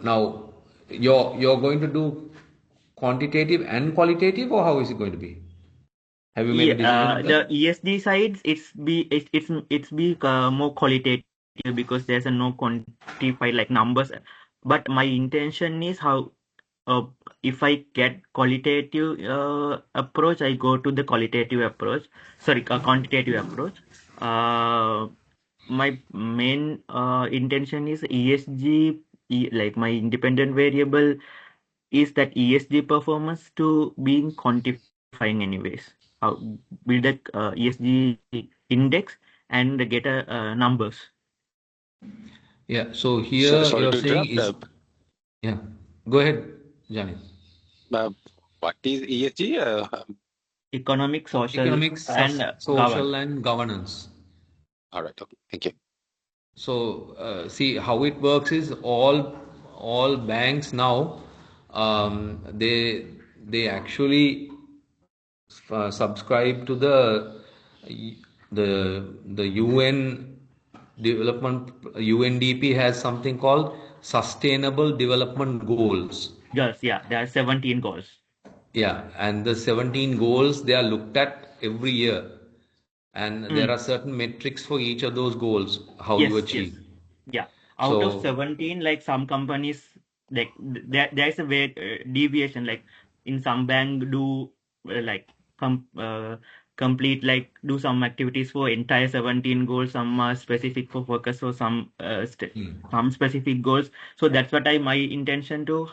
A: Now, you're going to do quantitative and qualitative, or how is it going to be? Have you made a decision
B: Yeah,
A: on
B: the
A: that?
B: ESG sides, it's be more qualitative because there's a no quantified like numbers. But my intention is how if I get qualitative approach, I go to the qualitative approach. Sorry, quantitative approach. My main intention is ESG, like my independent variable is that ESG performance to being quantifying anyways. How build a ESG index and get a numbers.
A: Yeah, so
C: So,
A: here
C: sorry
A: you're
C: to
A: saying
C: interrupt.
A: is, yeah, go ahead, Jani.
C: What is ESG?
B: Economic, social,
A: Economic,
B: and
A: social,
B: governance.
A: and governance.
C: All right. Okay. Thank you.
A: So see how it works is all banks now they actually subscribe to the UN development. UNDP has something called Sustainable Development Goals.
B: Goals, yeah, there are 17 goals.
A: Yeah, and the 17 goals they are looked at every year, and there
B: Mm.
A: are certain metrics for each of those goals, how you
B: Yes, yes.
A: achieve.
B: Yeah. Out of
A: So,
B: 17, like some companies, like there's a way deviation. Like in some bank do like complete like do some activities for entire 17 goals. Some are specific for focus for some specific goals. So that's what my intention to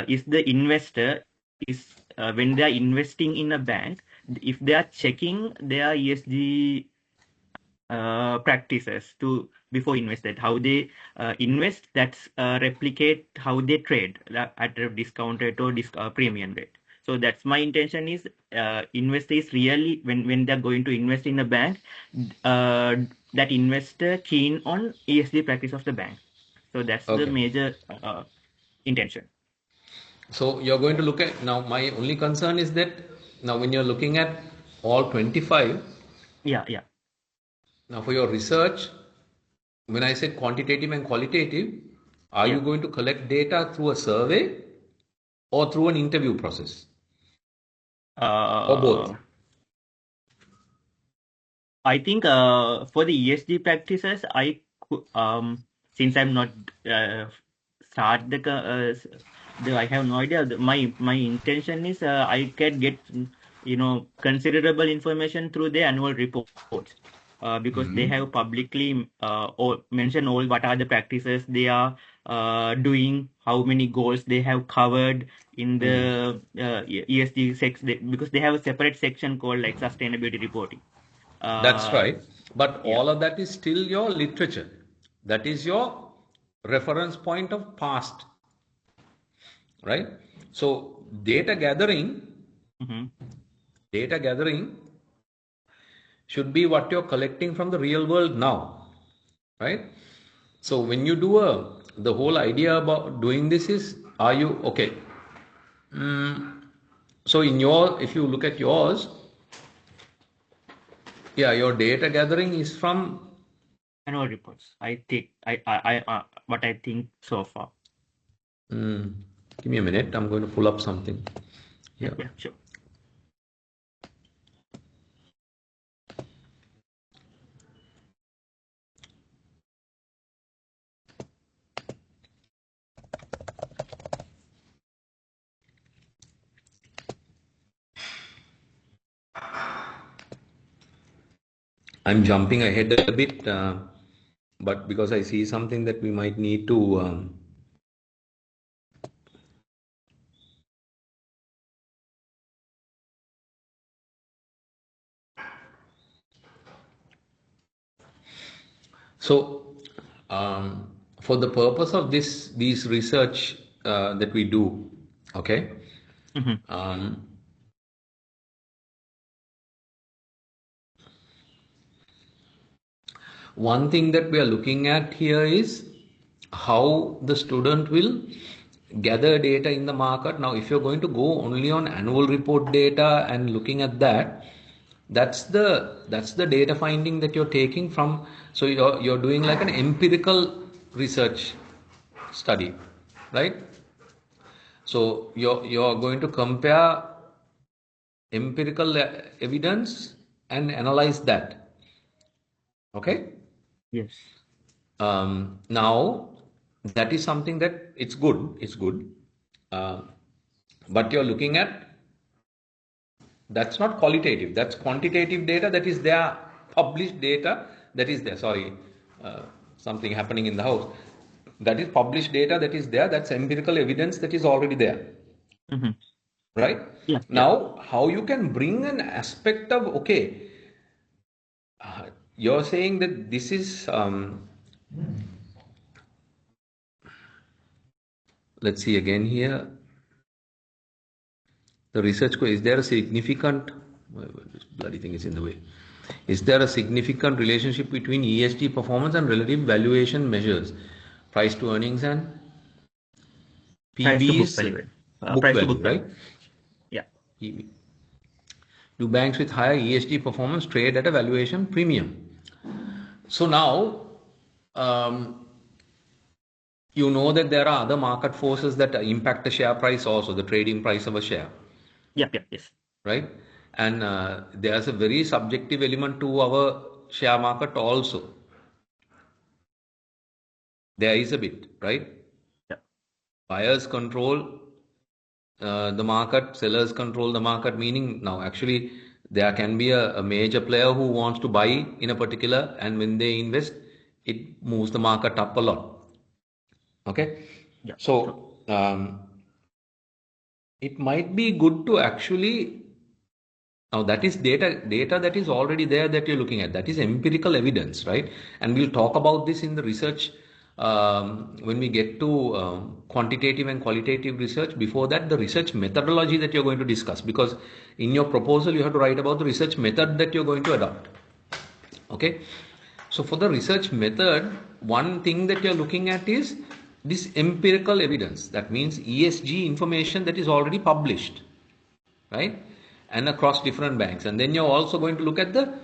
B: is the investor is when they are investing in a bank, if they are checking their ESG practices to before invested how they invest that's replicate how they trade at a discounted or premium rate. So that's my intention is investors really when they're going to invest in a bank, uh, that investor keen on ESG practice of the bank. So that's the
A: okay.
B: major intention.
A: So you're going to look at now. My only concern is that now when you're looking at all 25,
B: Yeah, yeah,
A: now for your research, when I said quantitative and qualitative, are
B: yeah.
A: you going to collect data through a survey or through an interview process or both?
B: uh, I think for the ESG practices, since I'm not uh, start I have no idea. My intention is I can get considerable information through the annual reports, because they
A: Hmm.
B: have publicly all mentioned all what are the practices they are doing, how many goals they have covered in the ESG section, because they have a separate section called like sustainability reporting.
A: That's
B: Uh,
A: right. But
B: yeah.
A: all of that is still your literature. That is your reference point of past, right? So
B: Mm-hmm.
A: data gathering should be what you're collecting from the real world now, right? So when you do the whole idea about doing this is, are you okay? So if you look at yours, yeah, your data gathering is from.
B: Annual reports. I think what I think so far.
A: Mm, give me a minute. I'm going to pull up something.
B: Yeah,
A: Yeah.
B: yeah, sure.
A: I'm jumping ahead a bit, but because I see something that we might need to. So, for the purpose of these research that we do, okay,
B: Mm-hmm.
A: um, one thing that we are looking at here is how the student will gather data in the market. Now, if you're going to go only on annual report data and looking at that, That's the data finding that you're taking from. So you're doing like an empirical research study, right? So you're going to compare empirical evidence and analyze that. Okay.
B: Yes.
A: Now that is something that it's good, but you're looking at, that's not qualitative, that's quantitative data that is there, published data that is there. Sorry, something happening in the house. That is published data that is there, that's empirical evidence that is already there.
B: Mm-hmm.
A: Right?
B: Yeah.
A: Now, how you can bring an aspect of, okay, you're saying that this is, let's see again here. The research, is there a significant, this bloody thing is in the way. Is there a significant relationship between ESG performance and relative valuation measures? Price to earnings and
B: Price to book
A: PB's
B: value.
A: book
B: Price to
A: value,
B: book
A: right?
B: value. Yeah.
A: PB. Do banks with higher ESG performance trade at a valuation premium? So now, you know that there are other market forces that impact the share price also, the trading price of a share.
B: Yep. Yes.
A: Right? And there's a very subjective element to our share market also. There is a bit, right?
B: Yeah.
A: Buyers control the market, sellers control the market, meaning now actually there can be a major player who wants to buy in a particular, and when they invest, it moves the market up a lot. Okay?
B: Yeah.
A: So it might be good to actually, now that is data that is already there that you're looking at. That is empirical evidence, right? And we'll talk about this in the research when we get to quantitative and qualitative research. Before that, the research methodology that you're going to discuss, because in your proposal you have to write about the research method that you're going to adopt. Okay? So for the research method, one thing that you're looking at is this empirical evidence. That means ESG information that is already published, right? And across different banks. And then you're also going to look at the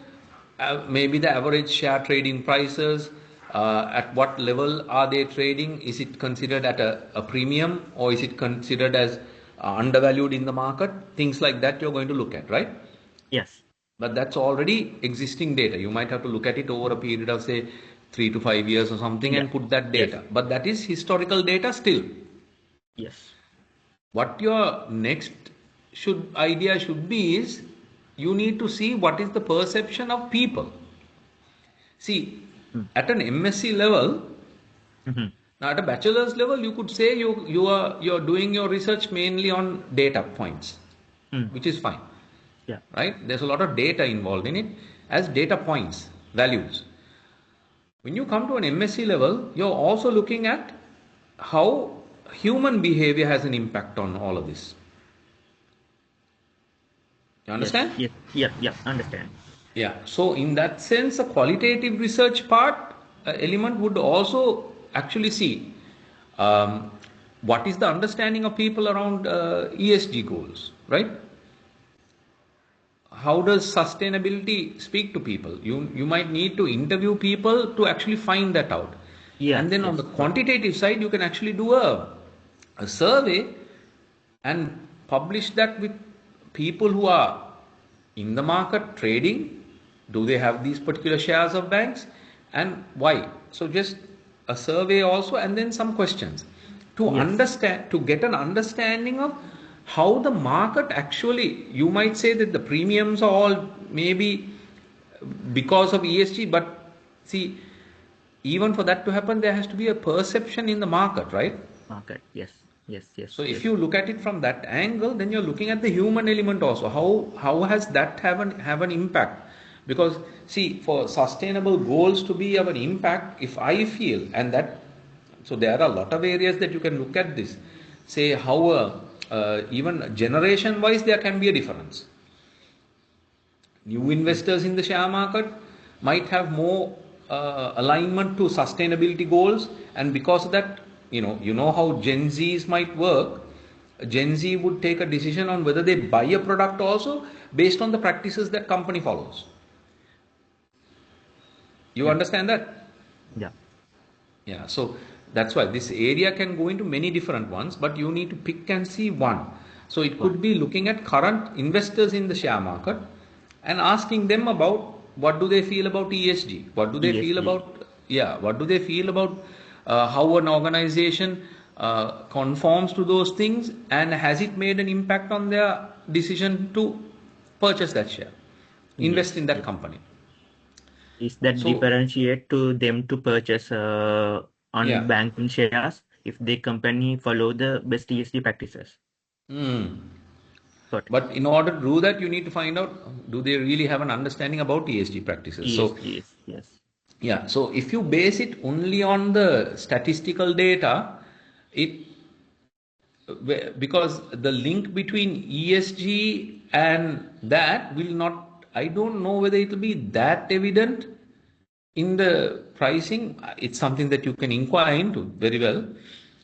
A: maybe the average share trading prices. At what level are they trading? Is it considered at a premium, or is it considered as undervalued in the market? Things like that you're going to look at, right?
B: Yes.
A: But that's already existing data. You might have to look at it over a period of say 3 to 5 years or something, and put that data.
B: Yes.
A: But that is historical data still.
B: Yes.
A: What your next idea should be is, you need to see what is the perception of people. See, at an MSc level, now at a bachelor's level, you could say you're doing your research mainly on data points, which is fine.
B: Yeah.
A: Right? There's a lot of data involved in it as data points, values. When you come to an MSc level, you're also looking at how human behavior has an impact on all of this. You understand?
B: Yes. Yeah. Understand.
A: Yeah. So in that sense, a qualitative research part element would also actually see what is the understanding of people around ESG goals, right? How does sustainability speak to people? You might need to interview people to actually find that out.
B: Yeah.
A: And then on the quantitative side, you can actually do a survey and publish that with people who are in the market trading. Do they have these particular shares of banks, and why? So just a survey also, and then some questions to understand, to get an understanding of how the market actually, you might say that the premiums are all maybe because of ESG, but see, even for that to happen, there has to be a perception in the market, right?
B: Market. Yes.
A: So if you look at it from that angle, then you're looking at the human element also. How has that have an impact? Because see, for sustainable goals to be of an impact, if I feel, and that, so there are a lot of areas that you can look at this. Say how even generation wise there can be a difference. New investors in the share market might have more alignment to sustainability goals, and because of that, you know how Gen Zs might work. Gen Z would take a decision on whether they buy a product also based on the practices that company follows. You understand that?
B: Yeah.
A: Yeah, so that's why this area can go into many different ones, but you need to pick and see one. So it could be looking at current investors in the share market and asking them about what do they feel about ESG, what do they feel
B: ESG.
A: about, yeah, what do they feel about how an organization conforms to those things, and has it made an impact on their decision to purchase that share, invest
B: Yes.
A: in that
B: Yes.
A: company.
B: Is that
A: So
B: differentiate to them to purchase on
A: yeah.
B: banking shares if the company follow the best ESG practices? Got it.
A: But in order to do that, you need to find out, do they really have an understanding about ESG practices? So,
B: ESG. Yes.
A: yeah, so if you base it only on the statistical data, it because the link between ESG and that will not, I don't know whether it will be that evident in the pricing. It's something that you can inquire into very well.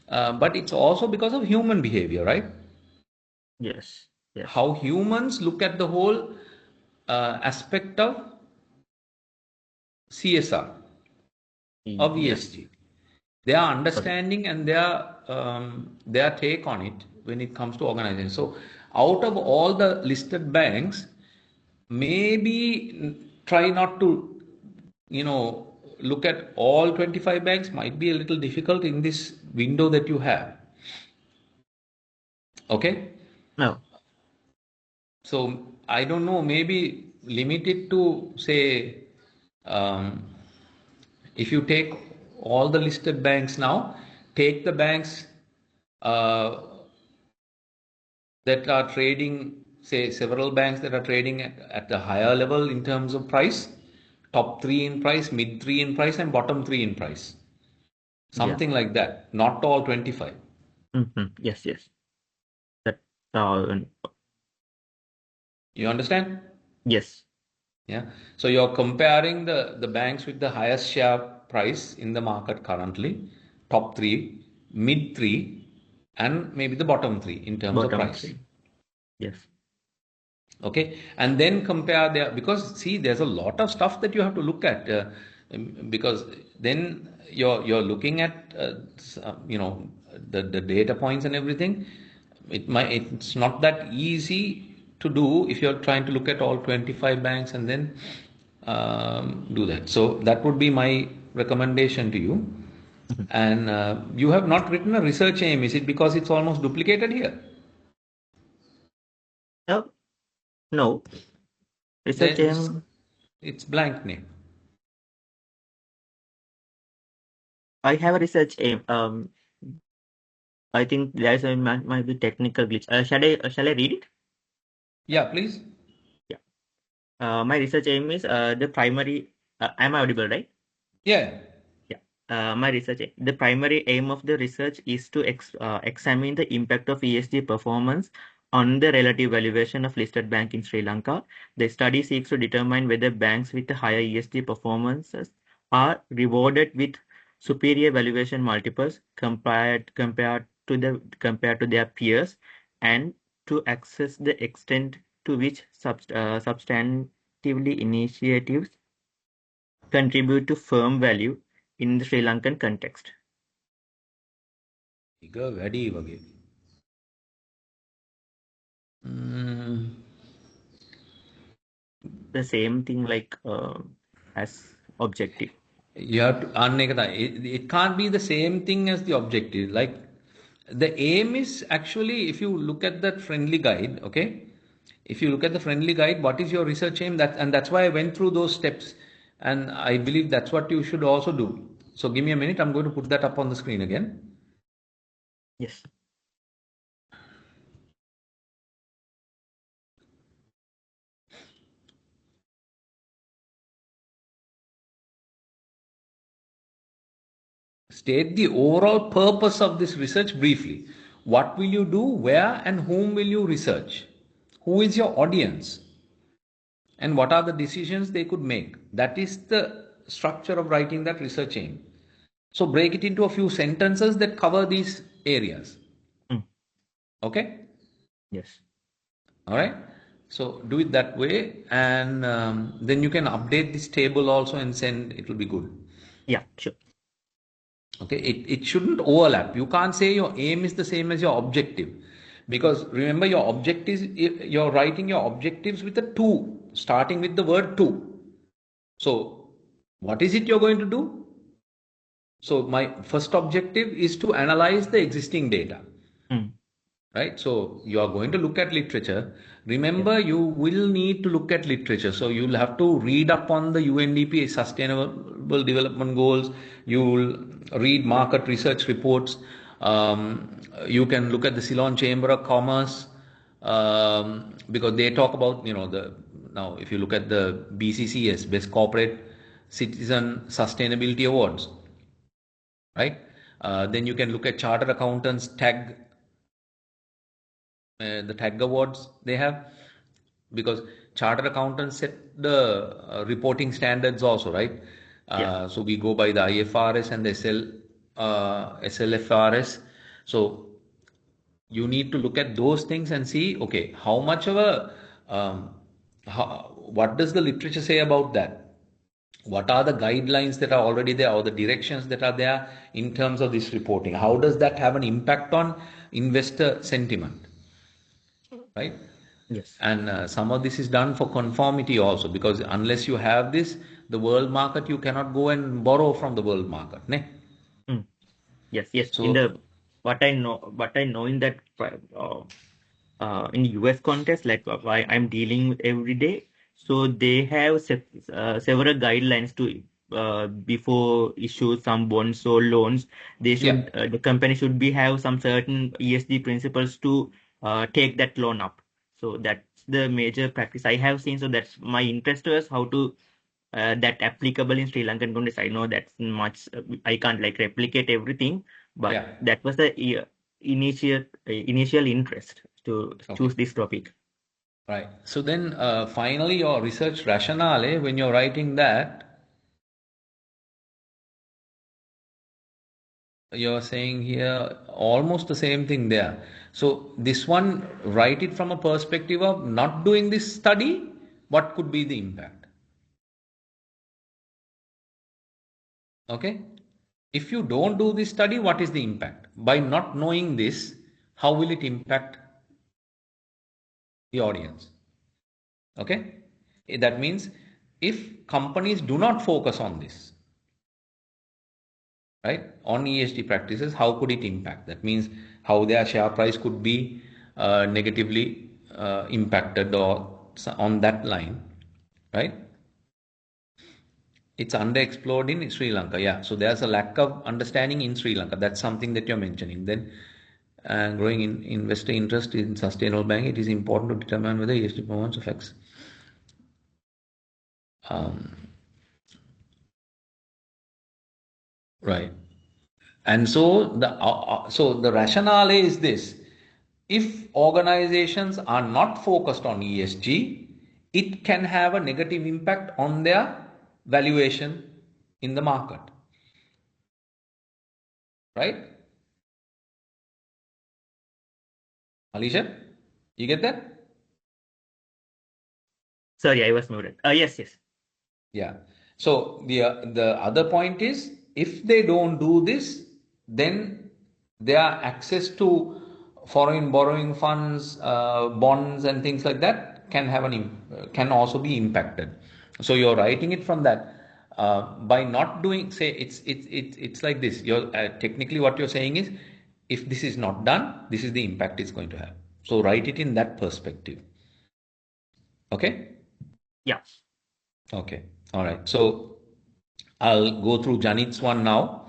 A: But it's also because of human behavior, right?
B: Yes. Yes.
A: How humans look at the whole aspect of CSR, of
B: Yes.
A: ESG, their
B: Got it.
A: understanding and their take on it when it comes to organization. So, out of all the listed banks, maybe try not to, look at all 25 banks. Might be a little difficult in this window that you have. Okay.
B: No.
A: So I don't know, maybe limit it to say, um, if you take all the listed banks now, take the banks uh, that are trading, say several banks that are trading at a higher level in terms of price, top three in price, mid three in price, and bottom three in price.
B: Yeah.
A: Something like that, not all 25.
B: Yes. Yes. That. Uh,
A: You understand?
B: yes.
A: Yeah. So you're comparing the banks with the highest share price in the market currently, top three, mid three, and maybe the bottom three in terms of
B: Bottom
A: price.
B: three. Yes.
A: Okay. And then compare their, because see, there's a lot of stuff that you have to look at, because then you're looking at, the data points and everything. It's not that easy to do if you're trying to look at all 25 banks and then do that. So that would be my recommendation to you. And you have not written a research aim. Is it because it's almost duplicated here?
B: Oh, no. Research
A: Then
B: aim.
A: it's blank name.
B: I have a research aim. I think there's a might be technical glitch. Shall I read it?
A: Yeah, please.
B: Yeah. My research aim is the primary. Am I audible, right?
A: Yeah.
B: Yeah. My research. The primary aim of the research is to examine the impact of ESG performance on the relative valuation of listed bank in Sri Lanka. The study seeks to determine whether banks with higher ESG performances are rewarded with superior valuation multiples compared to their peers, and to assess the extent to which substantively initiatives contribute to firm value in the Sri Lankan context.
A: Ika වැඩි වගේ.
B: The same thing like as objective.
A: You have to, it can't be the same thing as the objective. Like the aim is actually, if you look at that friendly guide, okay? If you look at the friendly guide, what is your research aim? That's why I went through those steps, and I believe that's what you should also do. So give me a minute. I'm going to put that up on the screen again.
B: Yes.
A: State the overall purpose of this research briefly. What will you do? Where and whom will you research? Who is your audience? And what are the decisions they could make? That is the structure of writing that research aim. So break it into a few sentences that cover these areas.
B: Mm.
A: Okay?
B: Yes.
A: All right? So do it that way, and then you can update this table also and send. It will be good.
B: Yeah, sure.
A: Okay, it shouldn't overlap. You can't say your aim is the same as your objective, because remember your objectives. You're writing your objectives with a two, starting with the word two. So what is it you're going to do? So my first objective is to analyze the existing data. Right, so you are going to look at literature. Remember, you will need to look at literature, so you'll have to read up on the UNDP Sustainable Development Goals. You'll read market research reports. You can look at the Ceylon Chamber of Commerce, because they talk about, now if you look at the BCCS, Best Corporate Citizen Sustainability Awards, right? Then you can look at Chartered Accountants tag, the tag awards they have, because chartered accountants set the reporting standards also, right? So we go by the IFRS and the SLFRS. So you need to look at those things and see, okay, how much of a what does the literature say about that? What are the guidelines that are already there, or the directions that are there in terms of this reporting? How does that have an impact on investor sentiment? Right?
B: Yes.
A: And some of this is done for conformity also, because unless you have this, the world market, you cannot go and borrow from the world market. Ne?
B: Yes, yes.
A: So,
B: In the what I know in that in US context, like I'm dealing with every day, so they have several guidelines to before issue some bonds or loans. They should
A: yeah,
B: the company should have some certain ESG principles to take that loan up. So that's the major practice I have seen. So that's my interest was how to that applicable in Sri Lankan context. I know that's much. I can't like replicate everything, but
A: yeah.
B: that was the initial interest to
A: Okay.
B: choose this topic.
A: Right. So then finally, your research rationale, when you're writing that, you're saying here almost the same thing there. So this one, write it from a perspective of not doing this study, what could be the impact? Okay. If you don't do this study, what is the impact? By not knowing this, how will it impact the audience? Okay. That means if companies do not focus on this, right, on ESG practices, how could it impact? That means how their share price could be negatively impacted, or on that line, right? It's underexplored in Sri Lanka. Yeah. So there's a lack of understanding in Sri Lanka. That's something that you're mentioning. Then growing in investor interest in sustainable banking, it is important to determine whether ESG performance affects. Right. And so the rationale is this: if organizations are not focused on ESG, it can have a negative impact on their valuation in the market. Right? Alicia, you get that?
B: Sorry, I was muted. Yes, yes.
A: Yeah. So the other point is, if they don't do this, then their access to foreign borrowing funds, bonds, and things like that can also be impacted. So you're writing it from that. By not doing, say, it's like this. You're technically what you're saying is, if this is not done, this is the impact it's going to have. So write it in that perspective. Okay.
B: Yeah.
A: Okay. All right. So I'll go through Janit's one now.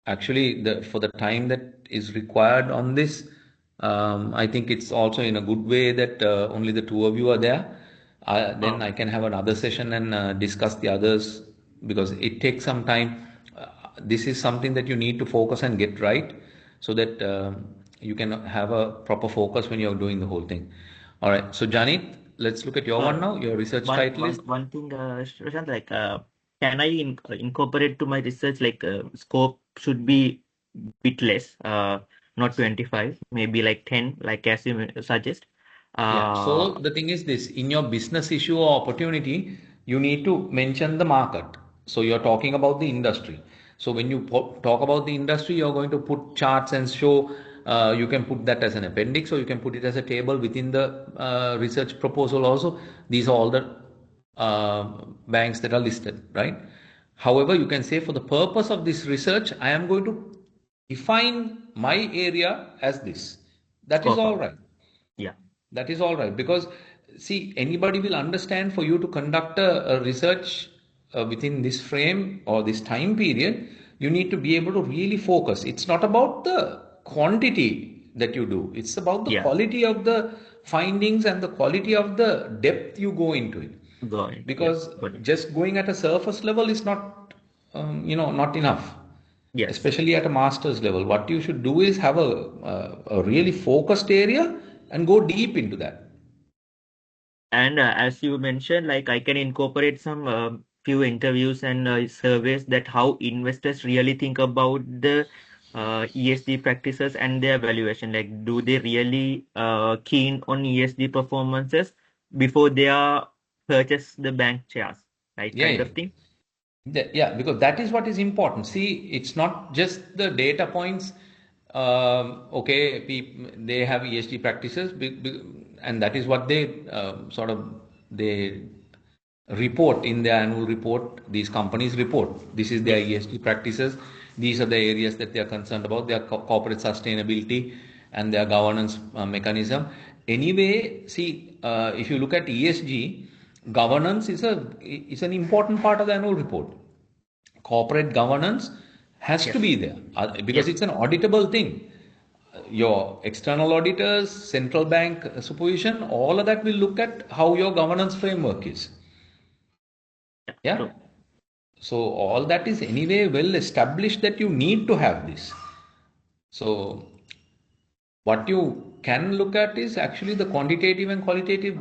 A: Actually, for the time that is required on this, I think it's also in a good way that only the two of you are there. Then I can have another session and discuss the others, because it takes some time. This is something that you need to focus and get right, so that you can have a proper focus when you're doing the whole thing. All right. So Janit, let's look at your one now. Your research title is.
B: One thing, Roshantha, like, can I incorporate to my research, like, scope should be bit less. not 25, maybe like 10, like as you suggest.
A: Yeah.
B: Uh,
A: So the thing is this, in your business issue or opportunity, you need to mention the market. So you're talking about the industry. So when you talk about the industry, you're going to put charts and show, you can put that as an appendix, or you can put it as a table within the research proposal also. These are all the banks that are listed, right? However, you can say for the purpose of this research, I am going to define my area as this. That is
B: scope
A: all
B: out.
A: right.
B: Yeah.
A: That is all right, because see, anybody will understand for you to conduct a research within this frame or this time period, you need to be able to really focus. It's not about the quantity that you do, it's about the
B: Yeah.
A: quality of the findings and the quality of the depth you go into it.
B: Go in. Yeah.
A: Because
B: Got it.
A: just going at a surface level is not, not enough,
B: Yes.
A: especially at a master's level. What you should do is have a really focused area and go deep into that.
B: And as you mentioned, like I can incorporate some few interviews and surveys that how investors really think about the ESG practices and their valuation. Like, do they really keen on ESG performances before they are purchase the bank shares, right?
A: Yeah,
B: Kind
A: yeah.
B: of thing.
A: Yeah, because that is what is important. See, it's not just the data points. Okay, they have ESG practices, and that is what they sort of they report in their annual report. These companies report. This is their
B: Yes.
A: ESG practices. These are the areas that they are concerned about. Their corporate sustainability and their governance mechanism. Anyway, see, if you look at ESG, governance is an important part of the annual report. Corporate governance has to
B: Yes.
A: be there because
B: Yes.
A: it's an auditable thing. Your external auditors, central bank supervision, all of that will look at how your governance framework is.
B: Yeah.
A: Yeah.
B: True.
A: So all that is anyway well established that you need to have this. So what you can look at is actually the quantitative and qualitative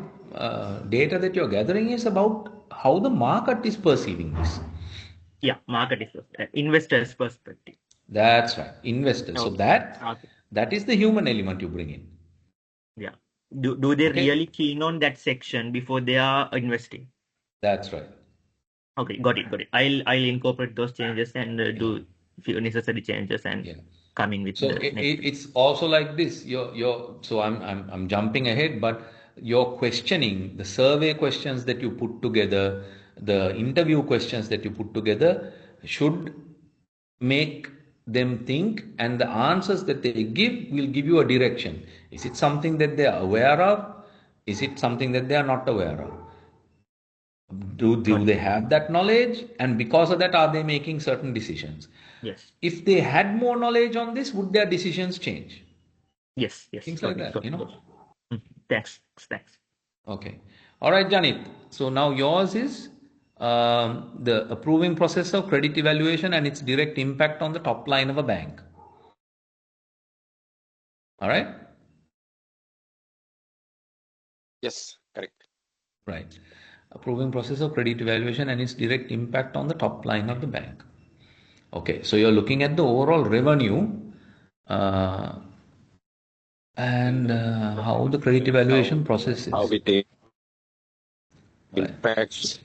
A: data that you're gathering is about how the market is perceiving this.
B: Yeah. Market is investors' perspective.
A: That's right, investors. So
B: Okay.
A: that is the human element you bring in.
B: Yeah. Do they
A: Okay,
B: really keen on that section before they are investing?
A: that's right.
B: Okay, got it, got it. I'll incorporate those changes and
A: Yeah,
B: do few necessary changes and
A: yeah.
B: come in with
A: So
B: the next.
A: it's also like this. So I'm jumping ahead, but your questioning, the survey questions that you put together, the interview questions that you put together should make them think, and the answers that they give will give you a direction. Is it something that they are aware of? Is it something that they are not aware of? Do
B: Got it.
A: they have that knowledge? And because of that, are they making certain decisions?
B: Yes,
A: If they had more knowledge on this, would their decisions change?
B: yes,
A: Things like
B: got it,
A: that,
B: got it, got it. Thanks, thanks.
A: Okay. All right, Janit. So now yours is the approving process of credit evaluation and its direct impact on the top line of a bank. All right?
C: Yes, correct.
A: Right. Approving process of credit evaluation and its direct impact on the top line of the bank. Okay. So you're looking at the overall revenue uh, and how the credit evaluation process
C: How
A: is.
C: it
A: Right.
C: impacts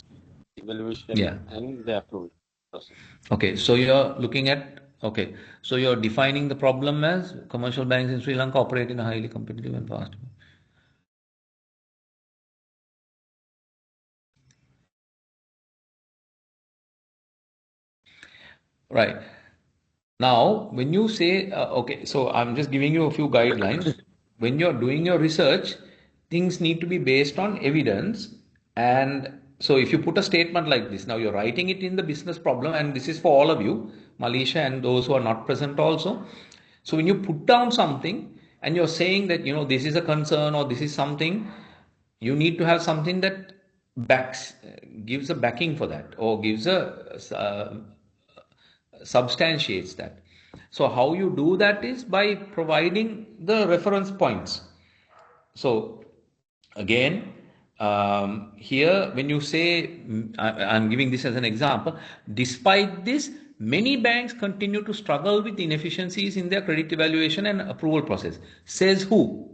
C: evaluation
A: Yeah.
C: and the approval process.
A: Okay, so you're looking at, okay, so you're defining the problem as commercial banks in Sri Lanka operate in a highly competitive and fast. Right. Now, when you say, okay, so I'm just giving you a few guidelines. When you're doing your research, things need to be based on evidence. And so if you put a statement like this, now you're writing it in the business problem, and this is for all of you, Malisha and those who are not present also. So when you put down something and you're saying that, this is a concern or this is something, you need to have something that backs, gives a backing for that or gives substantiates that. So how you do that is by providing the reference points. So again, here when you say, I'm giving this as an example, despite this, many banks continue to struggle with inefficiencies in their credit evaluation and approval process. Says who?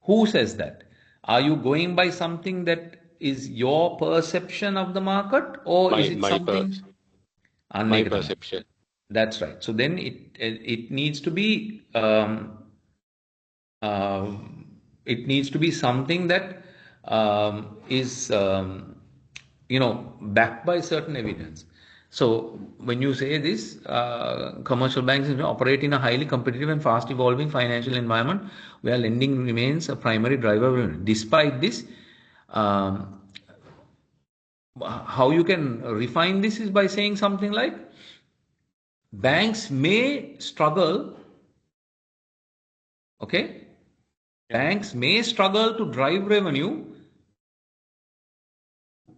A: Who says that? Are you going by something that is your perception of the market, or is
C: My
A: it
C: my per,
A: something?
C: my perception.
A: That's right. So then it needs to be it needs to be something that is backed by certain evidence. So when you say this, commercial banks operate in a highly competitive and fast evolving financial environment where lending remains a primary driver. Despite this, how you can refine this is by saying something like banks may struggle, okay? Banks may struggle to drive revenue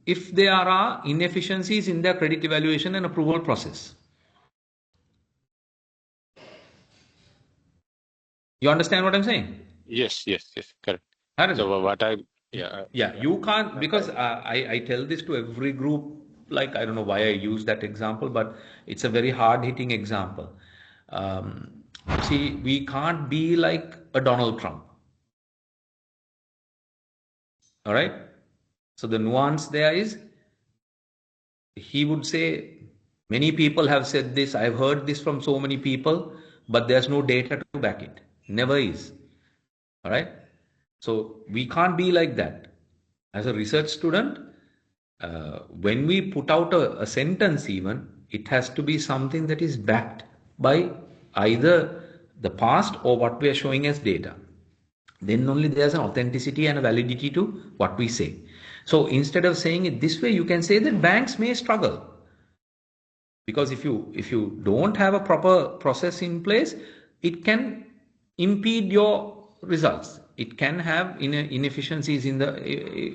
A: if there are inefficiencies in their credit evaluation and approval process. You understand what I'm saying?
C: Yes, correct.
A: Harald?
C: So what I
A: You can't, because I tell this to every group, like I don't know why I use that example, but it's a very hard hitting example. See, we can't be like a Donald Trump. All right? So the nuance there is, he would say, many people have said this, I've heard this from so many people, but there's no data to back it. Never is. All right? So we can't be like that. As a research student, when we put out a sentence even, it has to be something that is backed by either the past or what we are showing as data. Then only there's an authenticity and a validity to what we say. So instead of saying it this way, you can say that banks may struggle. Because if you don't have a proper process in place, it can impede your results. It can have inefficiencies in the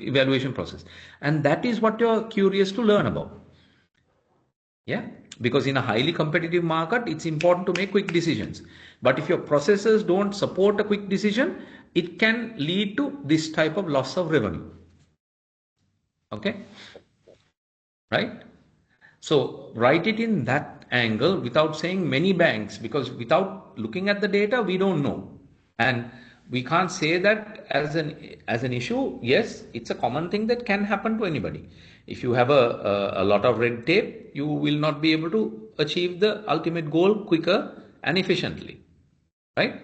A: evaluation process. And that is what you're curious to learn about. Yeah, because in a highly competitive market, it's important to make quick decisions. But if your processes don't support a quick decision, it can lead to this type of loss of revenue. Okay, right? So write it in that angle without saying many banks, because without looking at the data, we don't know. And we can't say that as an issue. Yes, it's a common thing that can happen to anybody. If you have a lot of red tape, you will not be able to achieve the ultimate goal quicker and efficiently. Right?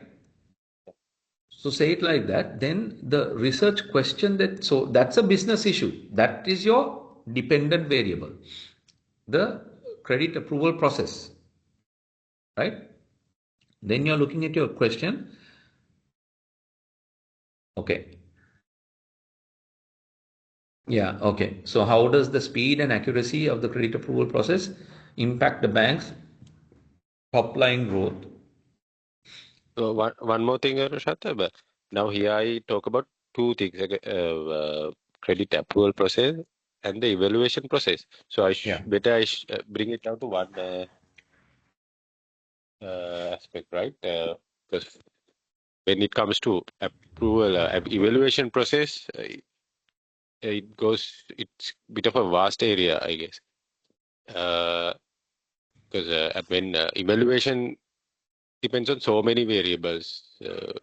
A: So say it like that. Then the research question that's a business issue. That is your dependent variable. The credit approval process. Right? Then you're looking at your question. Okay. Yeah, okay. So how does the speed and accuracy of the credit approval process impact the bank's top line growth?
C: So one more thing, Roshantha, but now here I talk about two things, credit approval process and the evaluation process. So I bring it down to one aspect, right? Because when it comes to approval, evaluation process, it's a bit of a vast area, I guess. Because when evaluation depends on so many variables, the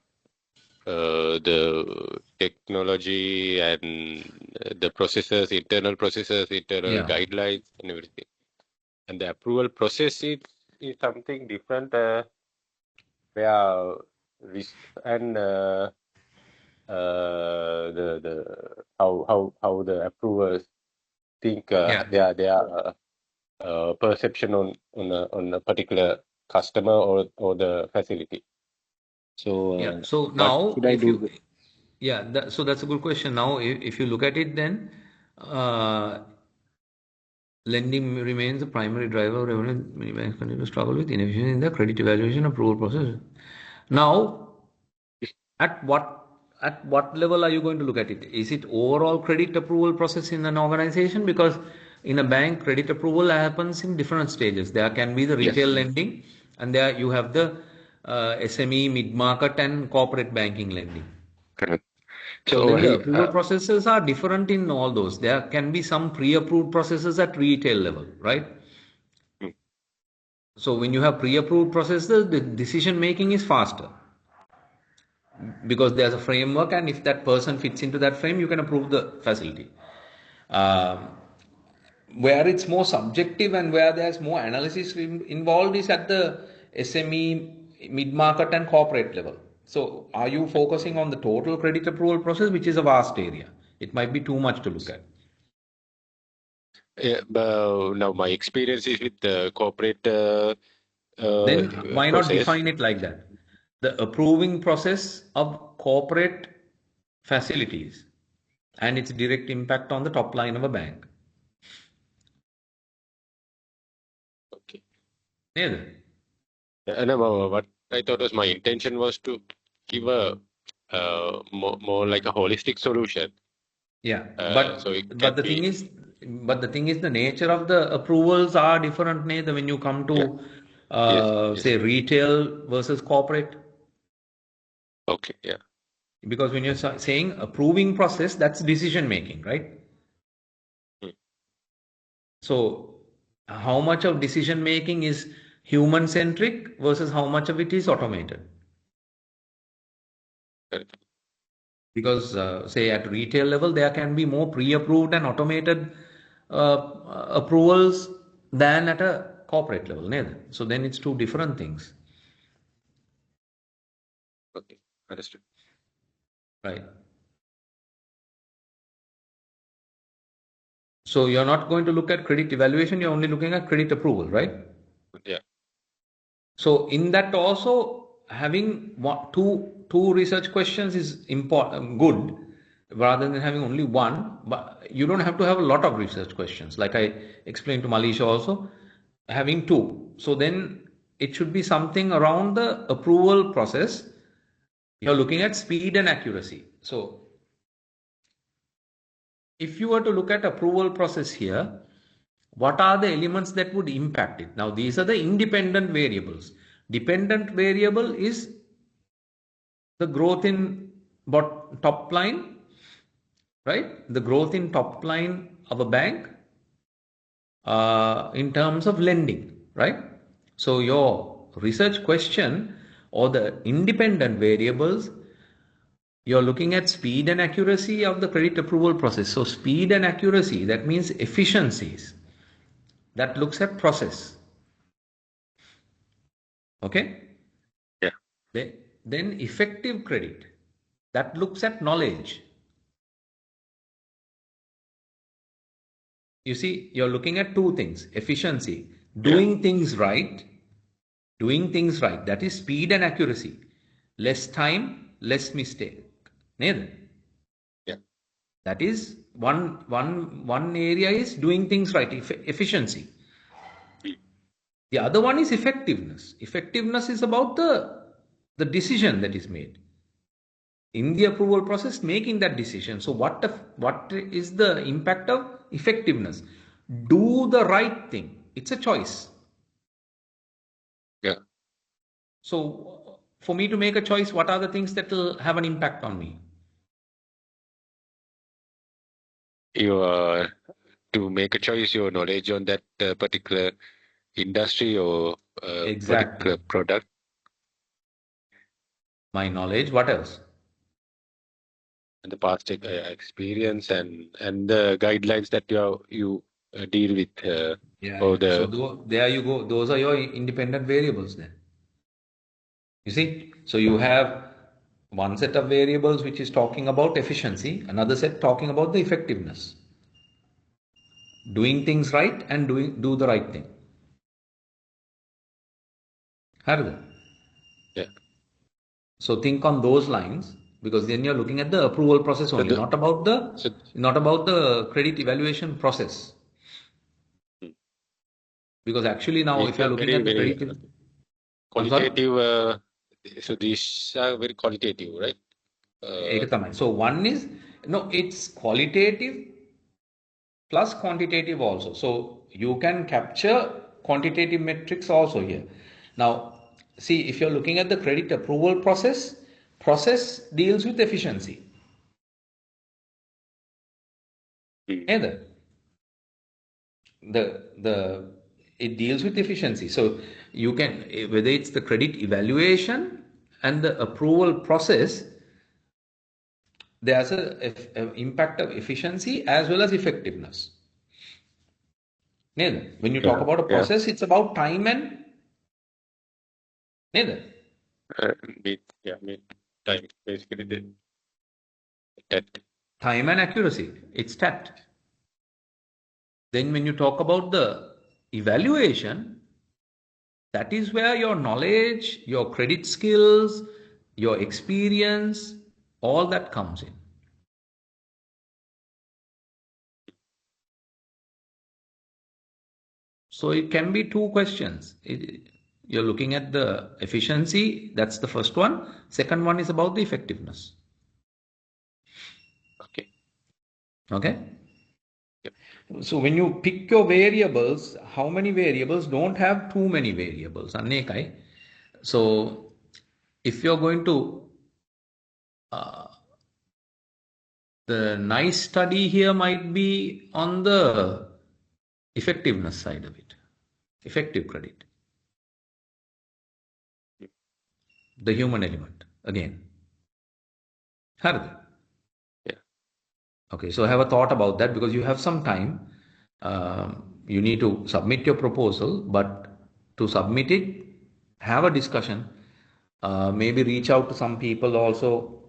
C: technology and the processes, internal guidelines and everything. And the approval process is something different where risk and the how the approvers think their perception on a particular customer or the facility. So
A: So now, if you, so that's a good question. Now, if you look at it, then lending remains the primary driver of revenue. Many banks continue to struggle with inefficiency in the credit evaluation approval process. Now, at what level are you going to look at it? Is it overall credit approval process in an organization? Because in a bank, credit approval happens in different stages. There can be the retail lending, and there you have the SME, mid-market, and corporate banking lending.
C: Correct.
A: So then the approval processes are different in all those. There can be some pre-approved processes at retail level, right? So when you have pre-approved processes, the decision making is faster because there's a framework, and if that person fits into that frame, you can approve the facility. Um, where it's more subjective and where there's more analysis involved is at the SME, mid-market and corporate level. So are you focusing on the total credit approval process, which is a vast area? It might be too much to look at.
C: Yeah, now my experience is with the corporate
A: Then why not
C: process.
A: define it like that? The approving process of corporate facilities and its direct impact on the top line of a bank.
C: Okay.
A: Yeah.
C: And what I thought was my intention was to give a more like a holistic solution.
A: Yeah,
C: So it can
A: but the
C: be
A: thing is, the nature of the approvals are different, when you come
C: yeah.
A: to
C: Yes.
A: say
C: Yes.
A: retail versus corporate.
C: Okay. Yeah.
A: Because when you're saying approving process, that's decision making, right?
C: Hmm.
A: So how much of decision making is human centric versus how much of it is automated?
C: Correct.
A: Because say at retail level there can be more pre-approved and automated approvals than at a corporate level, so then it's two different things,
C: Okay. Understood.
A: right? So you're not going to look at credit evaluation, you're only looking at credit approval, right?
C: Yeah.
A: So in that also having two research questions is important, good, rather than having only one. But you don't have to have a lot of research questions. Like I explained to Malisha also, having two. So then it should be something around the approval process. You're looking at speed and accuracy. So if you were to look at approval process here, what are the elements that would impact it? Now, these are the independent variables. Dependent variable is the growth in top line, right? The growth in top line of a bank in terms of lending, right? So your research question or the independent variables, you're looking at speed and accuracy of the credit approval process. So speed and accuracy, that means efficiencies. That looks at process. Okay?
C: Yeah.
A: Then effective credit, that looks at knowledge. You see, you're looking at two things: efficiency,
C: Yeah.
A: doing things right, that is speed and accuracy. Less time, less mistake. Neither.
C: Yeah.
A: That is one area is doing things right, efficiency. The other one is effectiveness. Effectiveness is about the decision that is made in the approval process, making that decision. So what is the impact of effectiveness? Do the right thing. It's a choice.
C: Yeah.
A: So for me to make a choice, what are the things that will have an impact on me?
C: You to make a choice, your knowledge on that particular industry or
A: Exactly.
C: particular product.
A: My knowledge. What else?
C: And the past experience and the guidelines that you deal with or
A: So
C: the
A: there you go. Those are your independent variables then. You see? So you have one set of variables which is talking about efficiency, another set talking about the effectiveness. Doing things right and do the right thing. Harda.
C: yeah.
A: So think on those lines, because then you're looking at the approval process
C: So
A: only,
C: the so
A: not about the credit evaluation process.
C: hmm.
A: Because actually now if
C: These
A: you're
C: are
A: looking
C: very
A: at the
C: very
A: credit, I'm sorry?
C: qualitative. So these are very qualitative, right? Uh,
A: So one is, no, it's qualitative plus quantitative also. So you can capture quantitative metrics also here. Now, see, if you're looking at the credit approval process deals with efficiency.
C: hmm.
A: Either the it deals with efficiency. So you can, whether it's the credit evaluation and the approval process, there's a impact of efficiency as well as effectiveness. Neither. When you talk about a process, it's about time and neither.
C: Time, basically the TAT.
A: Time and accuracy, it's TAT. Then when you talk about the evaluation, that is where your knowledge, your credit skills, your experience, all that comes in. So it can be two questions. You're looking at the efficiency, that's the first one. Second one is about the effectiveness. Okay?
C: Yep.
A: So when you pick your variables, how many variables? Don't have too many variables. So if you're going to, the nice study here might be on the effectiveness side of it. Effective credit. The human element, again. Hardi.
C: Yeah.
A: Okay, so have a thought about that because you have some time. You need to submit your proposal, but to submit it, have a discussion. Maybe reach out to some people also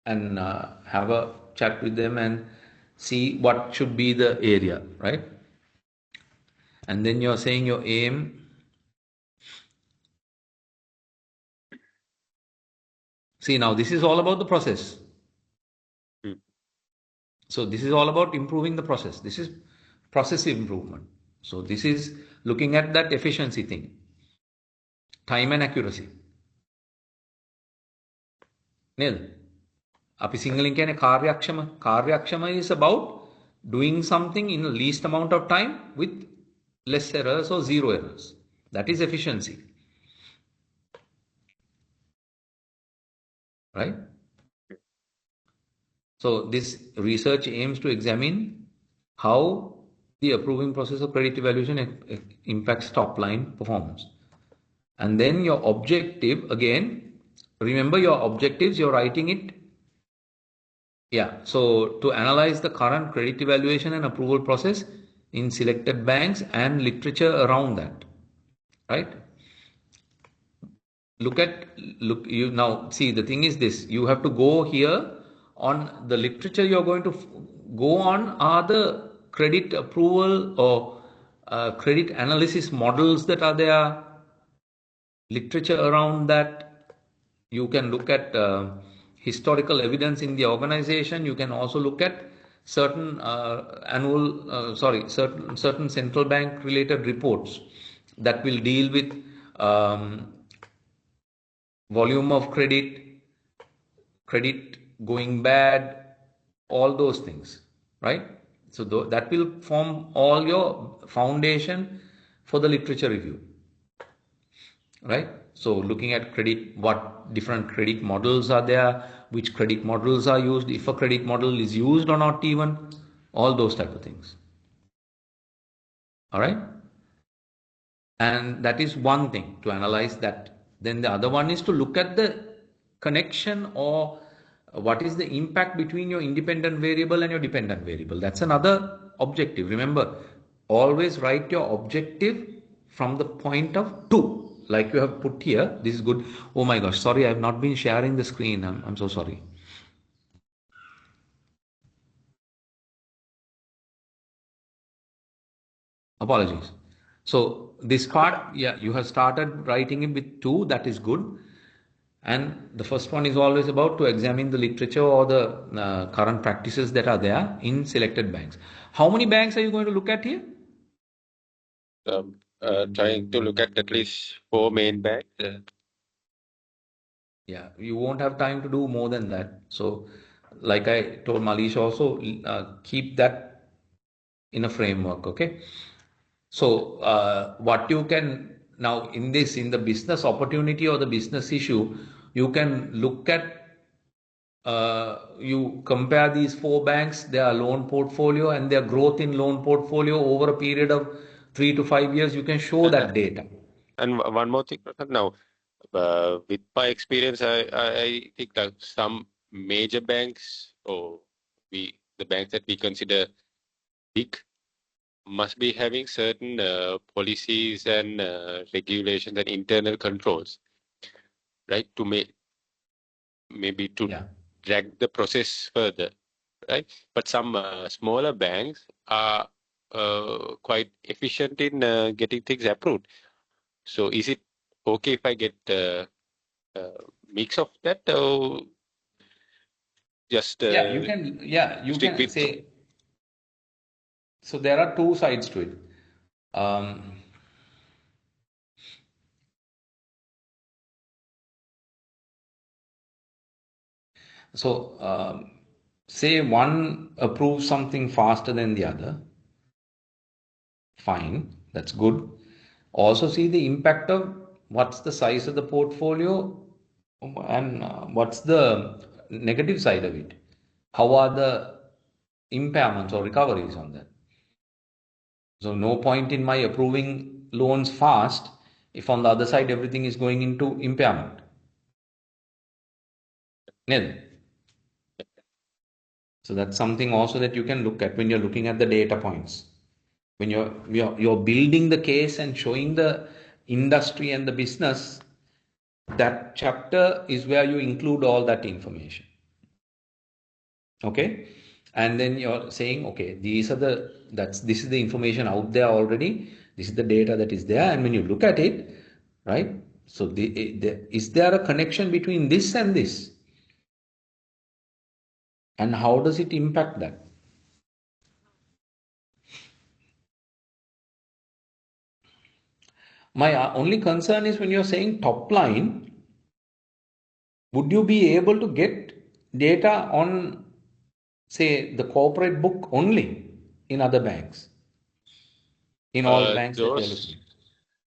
A: and have a chat with them and see what should be the area, right? And then you're saying your aim. See, now this is all about the process. So this is all about improving the process. This is process improvement. So this is looking at that efficiency thing. Time and accuracy. Nil. Api singaling kiyane karyakshama. Karyakshama is about doing something in the least amount of time with less errors or zero errors. That is efficiency. Right? So this research aims to examine how the approving process of credit evaluation impacts top line performance. And then your objective, again, remember your objectives, you're writing it. Yeah, so to analyze the current credit evaluation and approval process in selected banks and literature around that, right? You now see the thing is this, you have to go here on the literature you're going to go on are the credit approval or credit analysis models that are there, literature around that. You can look at historical evidence in the organization. You can also look at certain certain central bank related reports that will deal with volume of credit going bad, all those things, right? So that will form all your foundation for the literature review, right? So looking at credit, what different credit models are there, which credit models are used, if a credit model is used or not even, all those type of things. All right? And that is one thing to analyze that. Then the other one is to look at the connection or what is the impact between your independent variable and your dependent variable. That's another objective. Remember, always write your objective from the point of two. Like you have put here, this is good. Oh my gosh, sorry, I have not been sharing the screen. I'm so sorry. Apologies. So this part, yeah, you have started writing it with two, that is good. And the first one is always about to examine the literature or the current practices that are there in selected banks. How many banks are you going to look at here?
C: Trying to look at least 4 main banks.
A: Yeah, you won't have time to do more than that. So, like I told Malish also, keep that in a framework, okay? So, what you can now in the business opportunity or the business issue, you can look at, you compare these 4 banks, their loan portfolio and their growth in loan portfolio over a period of 3 to 5 years, you can show that data.
C: And one more thing, now, with my experience, I think that some major banks, or the banks that we consider big, must be having certain policies and regulations and internal controls, right? To maybe to drag the process further, right? But some smaller banks are quite efficient in getting things approved. So is it okay if I get mix of that, or just
A: you
C: stick
A: can
C: with?
A: say. So there are two sides to it. Say one approves something faster than the other. Fine, that's good. Also see the impact of what's the size of the portfolio and what's the negative side of it. How are the impairments or recoveries on that? So no point in my approving loans fast if on the other side everything is going into impairment. Yeah. So that's something also that you can look at when you're looking at the data points. When you're building the case and showing the industry and the business, that chapter is where you include all that information. Okay, and then you're saying, okay, this is the information out there already. This is the data that is there, and when you look at it, right? So is there a connection between this and this, and how does it impact that? My only concern is when you're saying top line, would you be able to get data on, say, the corporate book only in other banks? In all banks that you're looking at?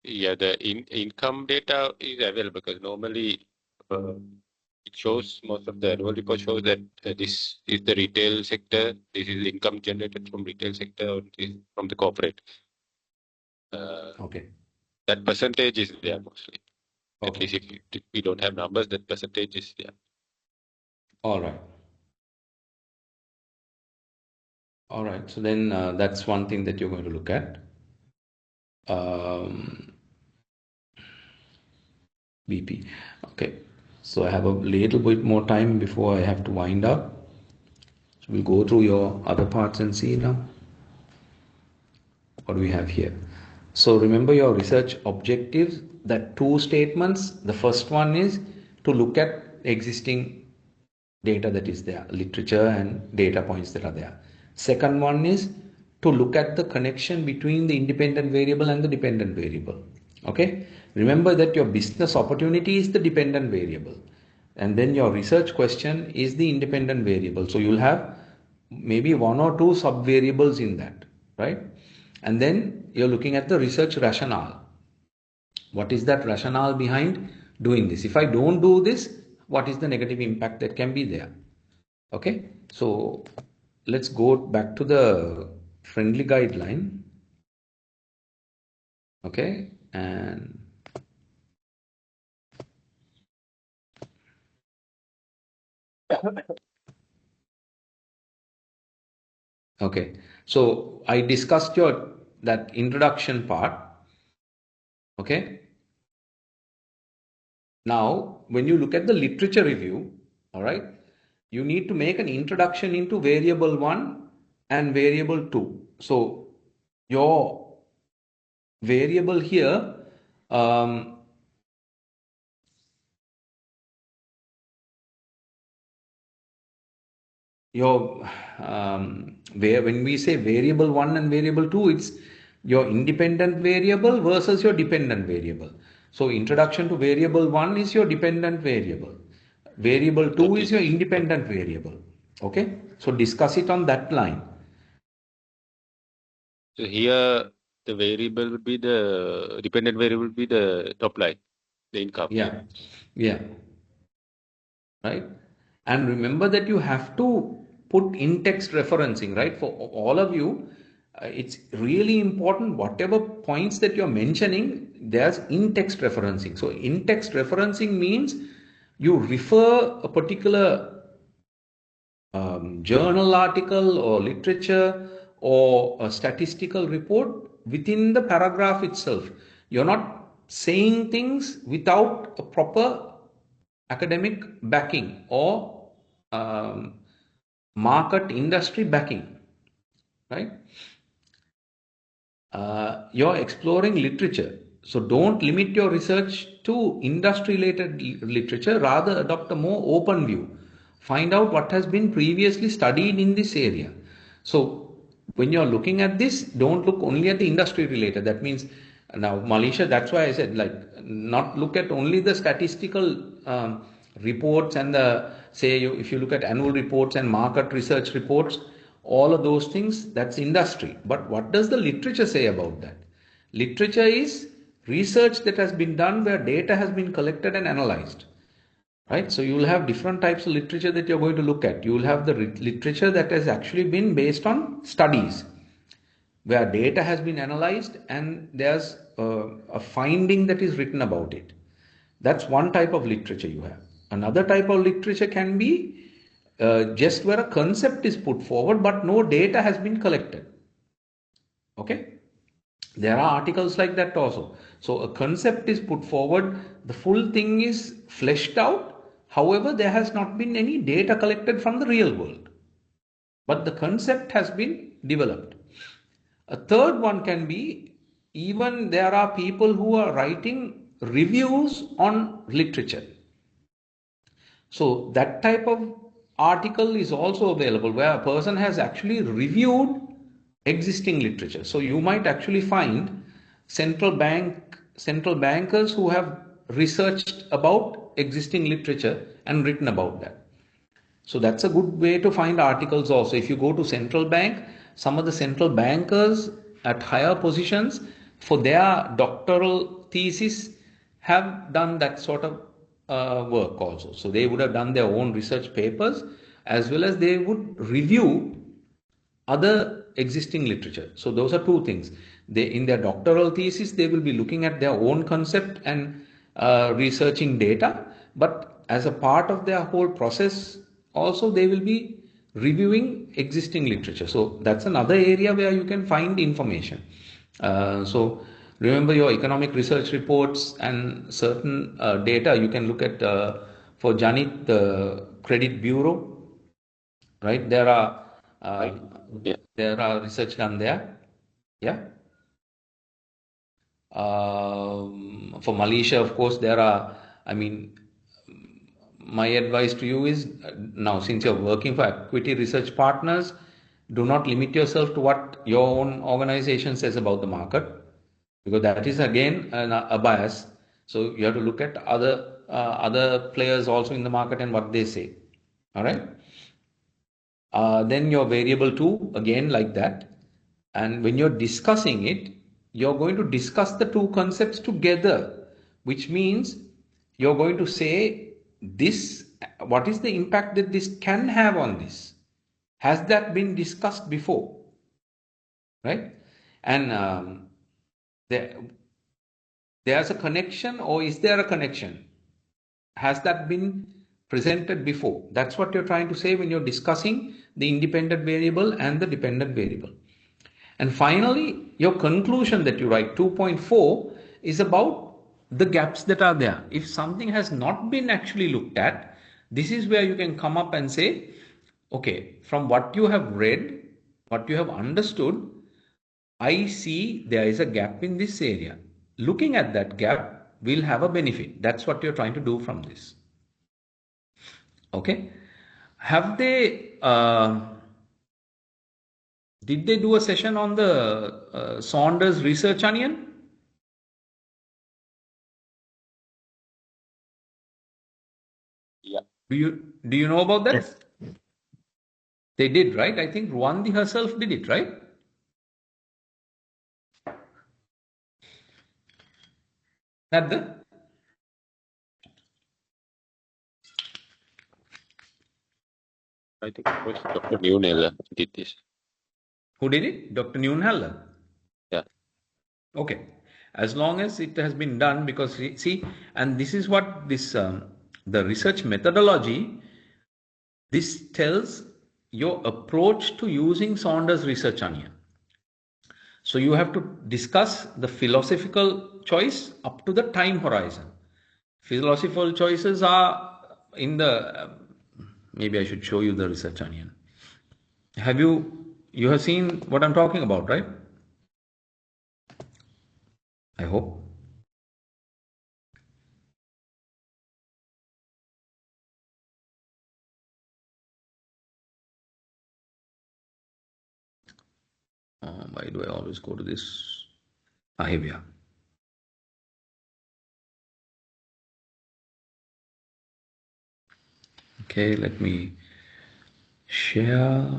C: Yeah, the income data is available because normally it shows, most of the annual report shows that this is the retail sector, this is income generated from retail sector, or it is from the corporate.
A: Okay.
C: That percentage is there mostly. At
A: Okay.
C: least if we don't have numbers, that percentage is there.
A: All right. All right. So then that's one thing that you're going to look at. BP. Okay. So I have a little bit more time before I have to wind up. So we'll go through your other parts and see now. What do we have here? So remember your research objectives, that two statements. The first one is to look at existing data that is there, literature and data points that are there. Second one is to look at the connection between the independent variable and the dependent variable. Okay, remember that your business opportunity is the dependent variable, and then your research question is the independent variable. So you'll have maybe one or two sub variables in that, right? And then you're looking at the research rationale. What is that rationale behind doing this? If I don't do this, what is the negative impact that can be there? Okay, so let's go back to the friendly guideline. Okay, and okay, so I discussed that introduction part. Okay, now when you look at the literature review, all right, you need to make an introduction into variable 1 and variable 2. So your variable here, when we say variable 1 and variable 2, it's your independent variable versus your dependent variable. So introduction to variable 1 is your dependent variable. Variable 2 is your independent variable. Okay, so discuss it on that line.
C: So here the variable would be the dependent variable would be the top line, the income.
A: Yeah. Right. And remember that you have to put in-text referencing, right? For all of you, it's really important, whatever points that you're mentioning, there's in-text referencing. So in-text referencing means you refer a particular journal article or literature or a statistical report within the paragraph itself. You're not saying things without a proper academic backing or market industry backing, right? You're exploring literature. So don't limit your research to industry related literature, rather adopt a more open view. Find out what has been previously studied in this area. So when you're looking at this, don't look only at the industry related. That means now, Malaysia, that's why I said, like, not look at only the statistical reports and the, say, if you look at annual reports and market research reports, all of those things, that's industry. But what does the literature say about that? Literature is research that has been done where data has been collected and analyzed, right? So you will have different types of literature that you're going to look at. You will have the literature that has actually been based on studies, where data has been analyzed and there's a finding that is written about it. That's one type of literature you have. Another type of literature can be just where a concept is put forward but no data has been collected. Okay? There are articles like that also. So a concept is put forward, the full thing is fleshed out, however, there has not been any data collected from the real world. But the concept has been developed. A third one can be, even there are people who are writing reviews on literature. So that type of article is also available where a person has actually reviewed existing literature. So you might actually find central bankers who have researched about existing literature and written about that. So that's a good way to find articles also. If you go to central bank, some of the central bankers at higher positions for their doctoral thesis have done that sort of work also. So they would have done their own research papers as well as they would review other existing literature. So those are two things. They, in their doctoral thesis, they will be looking at their own concept and researching data, but as a part of their whole process also they will be reviewing existing literature. So that's another area where you can find information. So remember your economic research reports and certain data you can look at for Janit, the credit bureau, right? There are
C: Yeah.
A: there are research done there. Yeah. For Malaysia, of course, there are, I mean, my advice to you is now, since you're working for equity research partners, do not limit yourself to what your own organization says about the market, because that is again a bias. So you have to look at other players also in the market and what they say. All right. Then your variable 2, again like that. And when you're discussing it, you're going to discuss the two concepts together, which means you're going to say this, what is the impact that this can have on this? Has that been discussed before? Right? And there's a connection, or is there a connection? Has that been presented before? That's what you're trying to say when you're discussing the independent variable and the dependent variable. And finally, your conclusion that you write, 2.4, is about the gaps that are there. If something has not been actually looked at, this is where you can come up and say, okay, from what you have read, what you have understood, I see there is a gap in this area. Looking at that gap will have a benefit. That's what you're trying to do from this. Okay. Have they, did they do a session on the Saunders research onion?
C: Yeah.
A: Do you know about that?
B: Yes.
A: They did, right? I think Rwandi herself did it, right? Had the
C: I think it was Dr. Newnell did this.
A: Who did it? Dr. Neunhaller.
C: Yeah.
A: Okay. As long as it has been done, because see, and this is what this the research methodology, this tells your approach to using Saunders research onion. So you have to discuss the philosophical choice up to the time horizon. Philosophical choices are in the, maybe I should show you the research onion. You have seen what I'm talking about, right? I hope. Why do I always go to this? Here we are. Okay, let me share.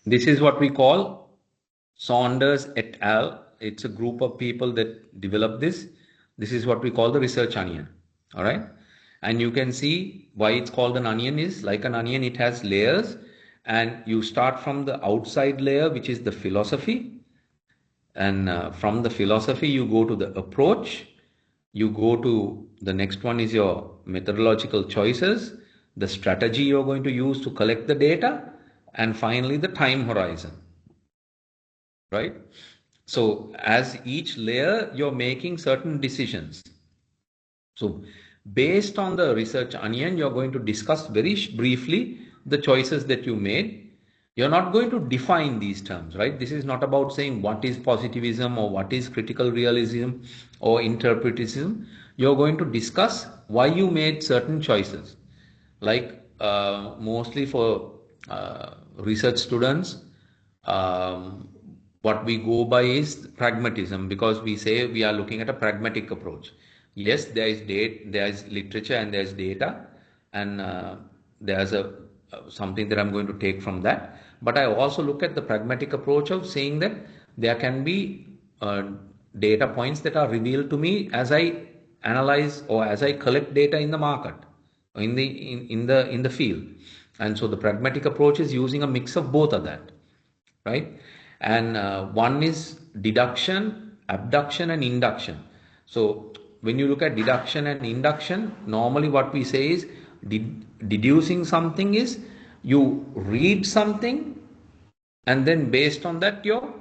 A: This is what we call Saunders et al. It's a group of people that developed this. This is what we call the research onion. All right. And you can see why it's called an onion is like an onion, it has layers, and you start from the outside layer, which is the philosophy. And from the philosophy, you go to the approach. You go to the next one is your methodological choices, the strategy you're going to use to collect the data, and finally the time horizon. Right? So as each layer, you're making certain decisions. So based on the research onion, you're going to discuss very briefly the choices that you made. You're not going to define these terms, right? This is not about saying what is positivism or what is critical realism or interpretism. You're going to discuss why you made certain choices. Like mostly for research students, what we go by is pragmatism, because we say we are looking at a pragmatic approach. Yes, there is literature and there is data, and there's something that I'm going to take from that. But I also look at the pragmatic approach of saying that there can be data points that are revealed to me as I analyze or as I collect data in the market, in the field. And so the pragmatic approach is using a mix of both of that, right? And one is deduction, abduction, and induction. So when you look at deduction and induction, normally what we say is deducing something is you read something and then based on that you're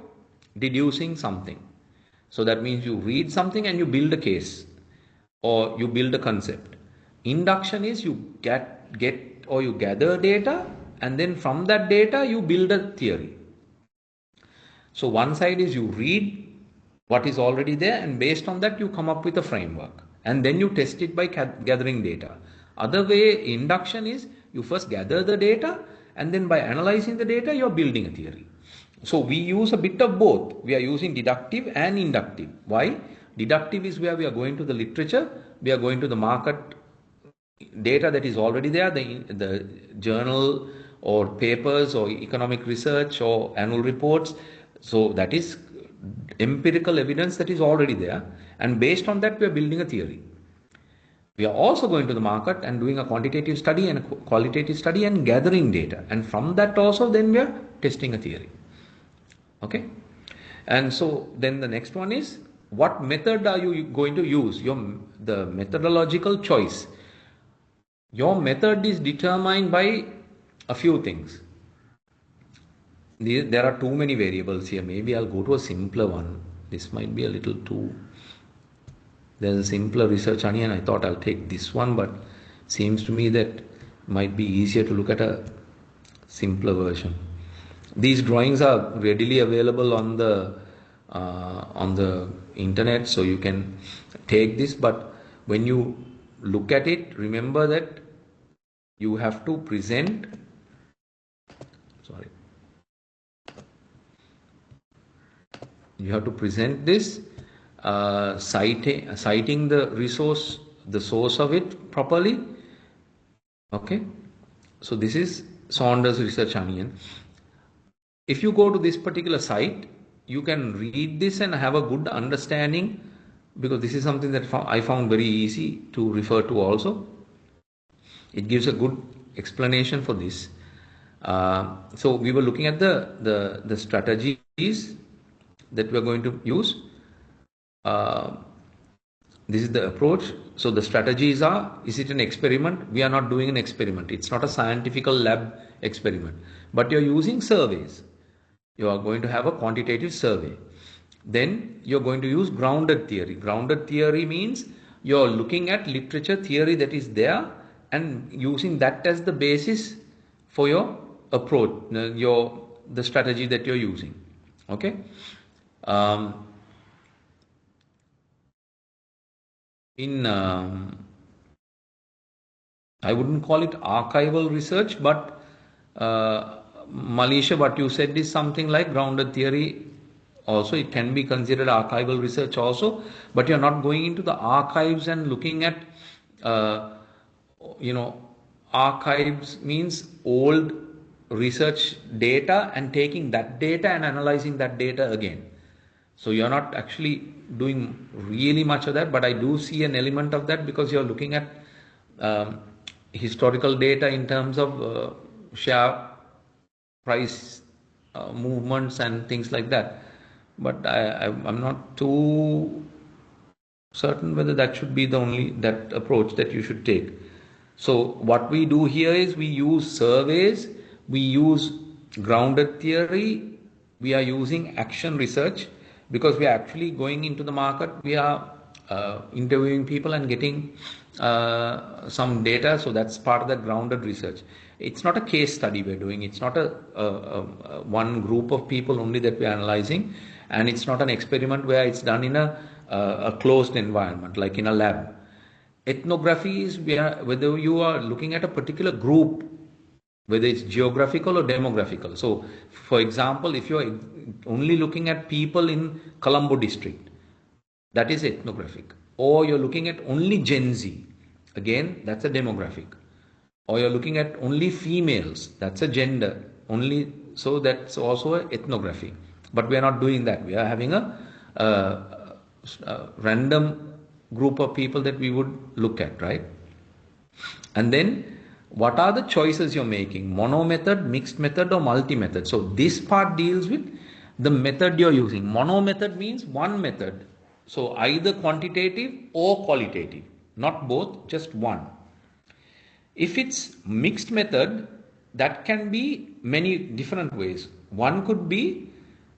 A: deducing something. So that means you read something and you build a case or you build a concept. Induction is you get or you gather data and then from that data you build a theory. So one side is you read what is already there and based on that you come up with a framework and then you test it by gathering data. Other way, induction is you first gather the data and then by analyzing the data you're building a theory. So we use a bit of both. We are using deductive and inductive. Why? Deductive is where we are going to the literature, we are going to the market data that is already there, the journal or papers or economic research or annual reports. So that is empirical evidence that is already there, and based on that we are building a theory. We are also going to the market and doing a quantitative study and a qualitative study and gathering data, and from that also then we are testing a theory. Okay, and so then the next one is what method are you going to use? The methodological choice. Your method is determined by a few things. There are too many variables here. Maybe I'll go to a simpler one. This might be a little too. There's a simpler research onion. I thought I'll take this one, but seems to me that might be easier to look at a simpler version. These drawings are readily available on the internet, so you can take this. But when you look at it, remember that you have to present. Sorry. You have to present this citing the resource, the source of it properly. Okay, So this is Saunders Research Onion. If you go to this particular site, you can read this and have a good understanding, because this is something that I found very easy to refer to also. It gives a good explanation for this. So we were looking at the strategies that we are going to use. This is the approach. So the strategies are, is it an experiment? We are not doing an experiment. It's not a scientific lab experiment, but you're using surveys. You are going to have a quantitative survey. Then you're going to use grounded theory. Grounded theory means you're looking at literature theory that is there and using that as the basis for your approach, the strategy that you're using. Okay. I wouldn't call it archival research, but Malisha, what you said is something like grounded theory. Also, it can be considered archival research also, but you're not going into the archives and looking at, archives means old research data and taking that data and analyzing that data again. So you're not actually doing really much of that, but I do see an element of that because you're looking at historical data in terms of share price movements and things like that. But I'm not too certain whether that should be the only that approach that you should take. So what we do here is we use surveys, we use grounded theory, we are using action research, because we are actually going into the market, we are interviewing people and getting some data. So that's part of the grounded research. It's not a case study we're doing. It's not a one group of people only that we're analyzing, and it's not an experiment where it's done in a closed environment like in a lab. Ethnography is whether you are looking at a particular group, whether it's geographical or demographical. So, for example, if you're only looking at people in Colombo district, that is ethnographic. Or you're looking at only Gen Z, again, that's a demographic. Or you're looking at only females, that's a gender, only, so that's also an ethnography. But we are not doing that. We are having a random group of people that we would look at, right? And then what are the choices you're making? Mono method, mixed method, or multi method? So this part deals with the method you're using. Mono method means one method. So either quantitative or qualitative, not both, just one. If it's mixed method, that can be many different ways. One could be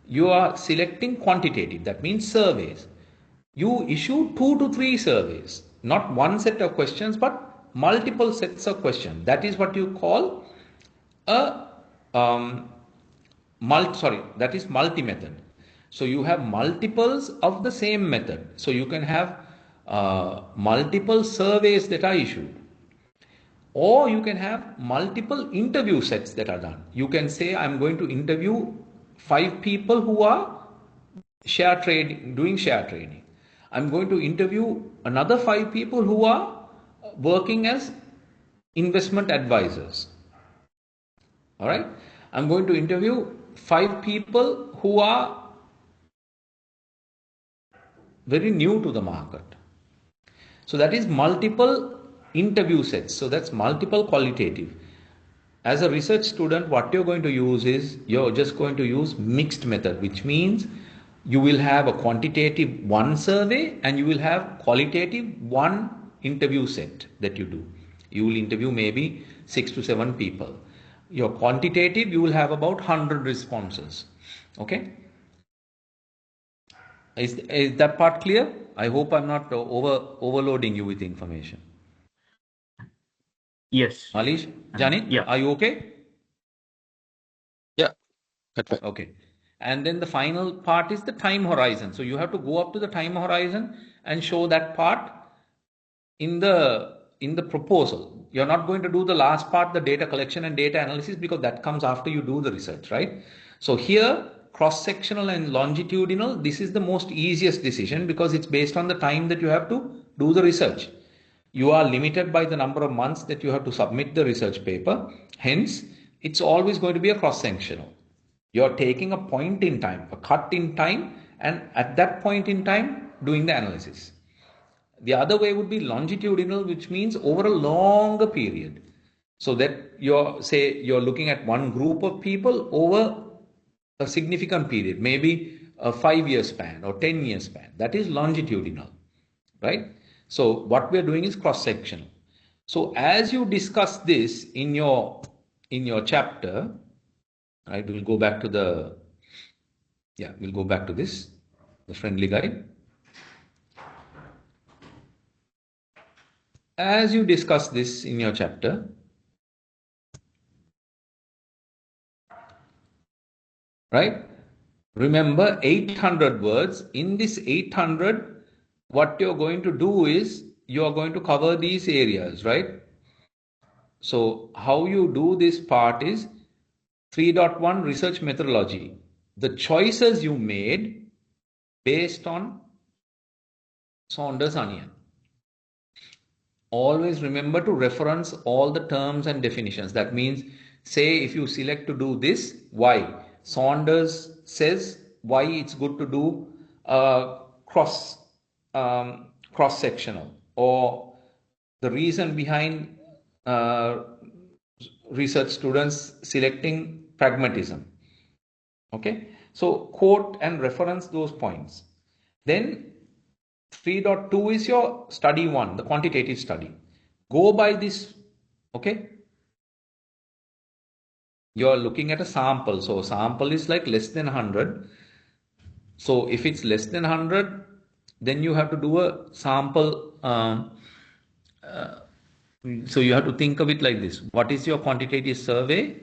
A: you are selecting quantitative, that means surveys. You issue 2 to 3 surveys, not one set of questions, but multiple sets of questions. That is what you call a that is multi-method. So you have multiples of the same method. So you can have multiple surveys that are issued. Or you can have multiple interview sets that are done. You can say, I'm going to interview 5 people who are doing share trading. I'm going to interview another 5 people who are working as investment advisors. All right. I'm going to interview 5 people who are very new to the market. So that is multiple interview sets. So that's multiple qualitative. As a research student, what you're going to use is you're just going to use mixed method, which means you will have a quantitative 1 survey and you will have qualitative 1 interview set that you do. You will interview maybe 6 to 7 people. Your quantitative, you will have about 100 responses. Okay. Is that part clear? I hope I'm not overloading you with information.
B: Yes.
A: Alish, Janit,
B: yeah.
A: Are you okay?
C: Yeah. Perfect.
A: Okay. And then the final part is the time horizon. So you have to go up to the time horizon and show that part in the proposal. You're not going to do the last part, the data collection and data analysis, because that comes after you do the research, right? So here, cross-sectional and longitudinal, this is the most easiest decision because it's based on the time that you have to do the research. You are limited by the number of months that you have to submit the research paper. Hence, it's always going to be a cross-sectional. You're taking a point in time, a cut in time, and at that point in time, doing the analysis. The other way would be longitudinal, which means over a longer period. So that you're looking at one group of people over a significant period, maybe a 5-year span or 10-year span. That is longitudinal, right? So what we're doing is cross-sectional. So as you discuss this in your chapter, right? We'll go back to the the friendly guide. As you discuss this in your chapter, right? Remember 800 words. In this 800, what you're going to do is you're going to cover these areas, right? So how you do this part is 3.1 research methodology. The choices you made based on Saunders onion. Always remember to reference all the terms and definitions. That means, say if you select to do this, why? Saunders says why it's good to do cross-sectional, or the reason behind research students selecting pragmatism. Okay, so quote and reference those points. Then 3.2 is your study 1, the quantitative study. Go by this, okay? You're looking at a sample. So sample is like less than 100. So if it's less than 100, then you have to do a sample. So you have to think of it like this. What is your quantitative survey?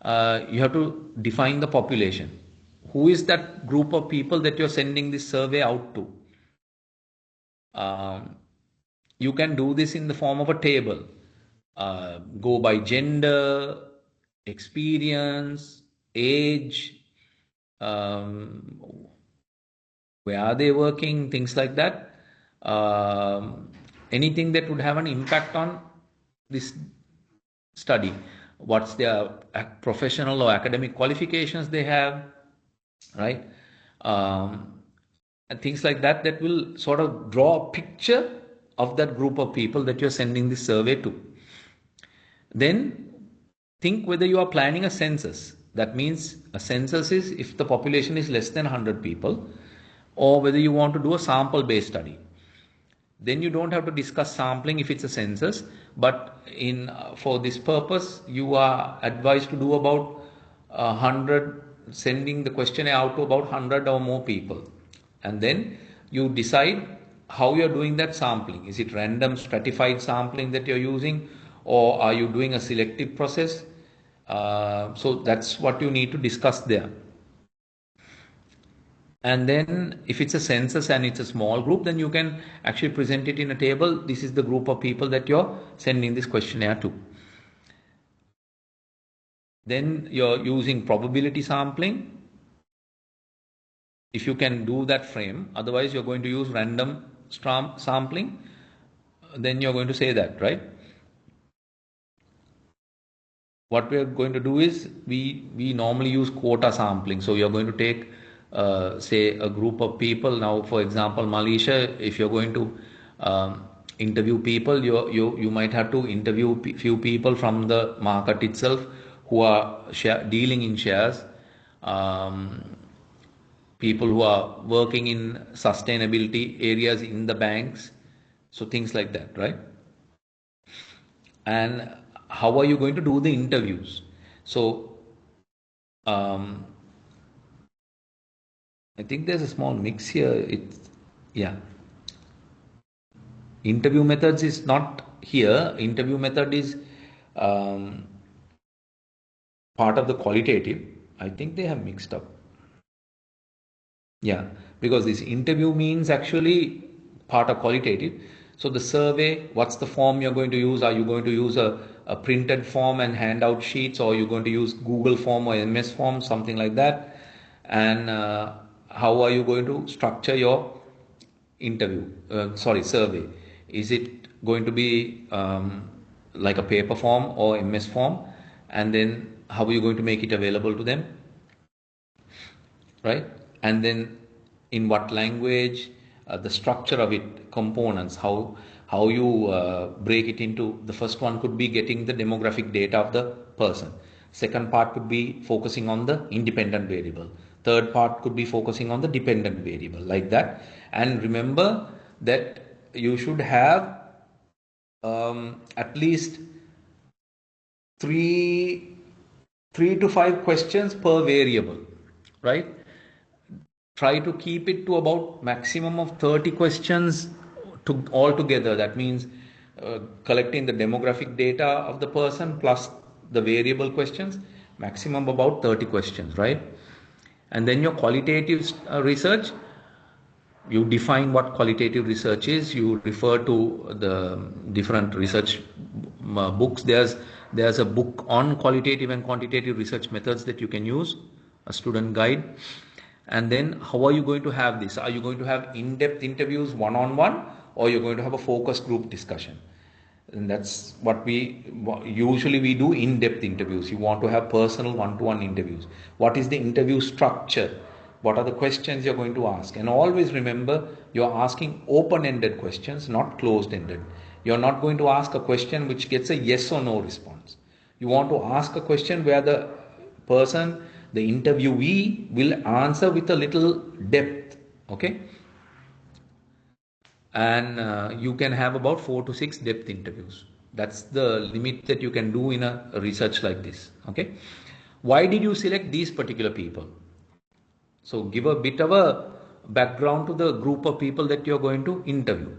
A: You have to define the population. Who is that group of people that you're sending this survey out to? You can do this in the form of a table. Go by gender, experience, age, where are they working, things like that. Anything that would have an impact on this study. What's their professional or academic qualifications they have, right? And things like that, that will sort of draw a picture of that group of people that you're sending this survey to. Then think whether you are planning a census. That means a census is if the population is less than 100 people, or whether you want to do a sample-based study. Then you don't have to discuss sampling if it's a census, but for this purpose, you are advised to do about 100, sending the questionnaire out to about 100 or more people. And then you decide how you're doing that sampling. Is it random stratified sampling that you're using, or are you doing a selective process? So that's what you need to discuss there. And then if it's a census and it's a small group, then you can actually present it in a table. This is the group of people that you're sending this questionnaire to. Then you're using probability sampling. If you can do that frame, otherwise you're going to use random sampling, then you're going to say that, right? What we're going to do is we normally use quota sampling. So you're going to take say a group of people. Now, for example, Malaysia, if you're going to interview people, you might have to interview few people from the market itself who are dealing in shares, people who are working in sustainability areas in the banks, so things like that, right? And how are you going to do the interviews? So I think there's a small mix here. Interview methods is not here. Interview method is part of the qualitative. I think they have mixed up. Yeah, because this interview means actually part of qualitative. So the survey, what's the form you're going to use? Are you going to use a printed form and hand out sheets, or are you going to use Google form or MS form, something like that? And how are you going to structure your survey? Is it going to be like a paper form or MS form, and then how are you going to make it available to them, right? And then in what language, the structure of it, components, how you break it into. The first one could be getting the demographic data of the person. Second part could be focusing on the independent variable. Third part could be focusing on the dependent variable, like that. And remember that you should have at least three to five questions per variable, right? Try to keep it to about maximum of 30 questions to altogether. That means collecting the demographic data of the person plus the variable questions, maximum about 30 questions, right? And then your qualitative research, you define what qualitative research is. You refer to the different research books. There's a book on qualitative and quantitative research methods that you can use, a student guide. And then how are you going to have this? Are you going to have in-depth interviews one-on-one, or you're going to have a focus group discussion? And that's what we usually do, in-depth interviews. You want to have personal one-to-one interviews. What is the interview structure? What are the questions you're going to ask? And always remember, you're asking open-ended questions, not closed-ended. You're not going to ask a question which gets a yes or no response. You want to ask a question where the person, the interviewee, will answer with a little depth, okay? And you can have about 4 to 6 depth interviews. That's the limit that you can do in a research like this, okay? Why did you select these particular people? So give a bit of a background to the group of people that you're going to interview.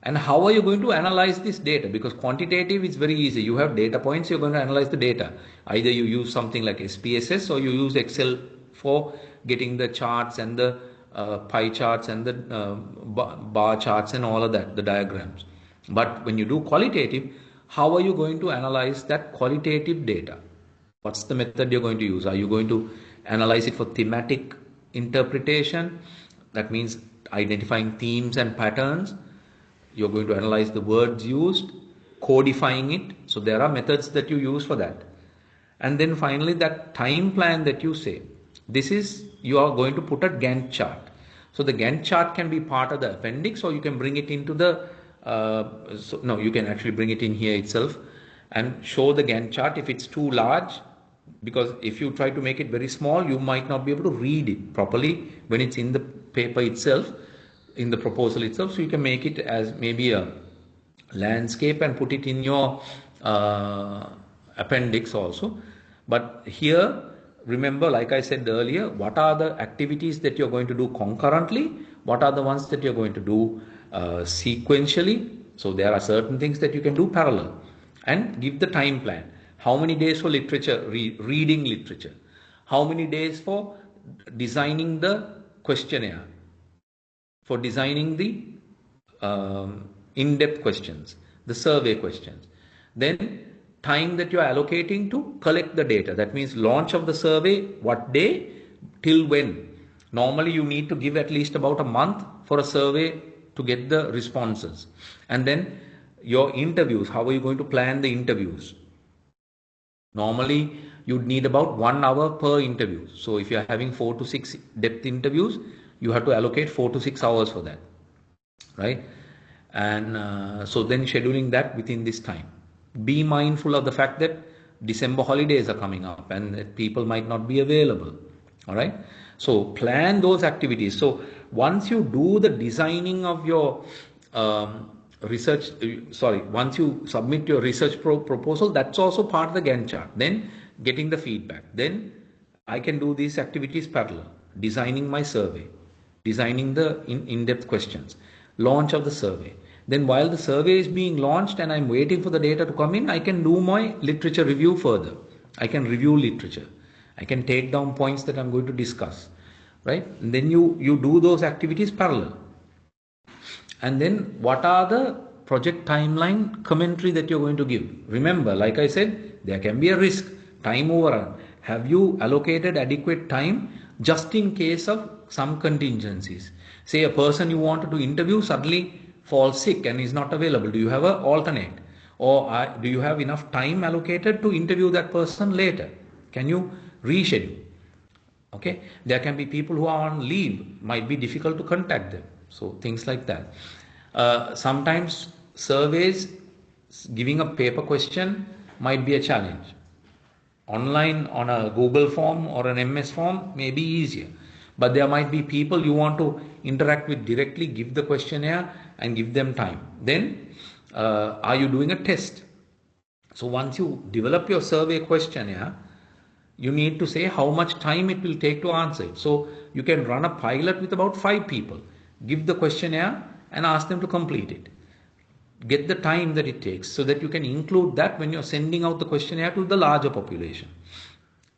A: And how are you going to analyze this data? Because quantitative is very easy. You have data points, you're going to analyze the data. Either you use something like SPSS, or you use Excel for getting the charts and the pie charts and the bar charts and all of that, the diagrams. But when you do qualitative, how are you going to analyze that qualitative data? What's the method you're going to use? Are you going to analyze it for thematic interpretation? That means identifying themes and patterns. You're going to analyze the words used, codifying it. So there are methods that you use for that. And then finally, that time plan that you say, this is, you are going to put a Gantt chart. So the Gantt chart can be part of the appendix, or you can bring it into the, you can actually bring it in here itself and show the Gantt chart if it's too large. Because if you try to make it very small, you might not be able to read it properly when it's in the paper itself, in the proposal itself. So you can make it as maybe a landscape and put it in your appendix also. But here, remember, like I said earlier, what are the activities that you're going to do concurrently? What are the ones that you're going to do sequentially? So there are certain things that you can do parallel, and give the time plan. How many days for literature, reading literature? How many days for designing the questionnaire? For designing the in-depth questions, the survey questions. Then time that you are allocating to collect the data. That means launch of the survey, what day, till when. Normally you need to give at least about a month for a survey to get the responses. And then your interviews, how are you going to plan the interviews? Normally you'd need about 1 hour per interview. So if you're having 4 to 6 depth interviews, you have to allocate 4 to 6 hours for that, right? And so then scheduling that within this time. Be mindful of the fact that December holidays are coming up and that people might not be available, all right? So plan those activities. So once you do the designing of your once you submit your research proposal, that's also part of the Gantt chart. Then getting the feedback. Then I can do these activities parallel. Designing my survey, designing the in-depth questions, launch of the survey. Then while the survey is being launched and I'm waiting for the data to come in, I can do my literature review further. I can review literature. I can take down points that I'm going to discuss, right? And then you do those activities parallel. And then what are the project timeline commentary that you're going to give? Remember, like I said, there can be a risk, time overrun. Have you allocated adequate time just in case of some contingencies? Say a person you wanted to interview, suddenly falls sick and is not available, do you have an alternate? Or do you have enough time allocated to interview that person later? Can you reschedule? Okay, there can be people who are on leave, might be difficult to contact them. So things like that. Sometimes surveys, giving a paper question might be a challenge. Online on a Google form or an MS form may be easier. But there might be people you want to interact with directly, give the questionnaire and give them time. Then, are you doing a test? So once you develop your survey questionnaire, you need to say how much time it will take to answer it. So you can run a pilot with about 5 people, give the questionnaire and ask them to complete it. Get the time that it takes so that you can include that when you're sending out the questionnaire to the larger population.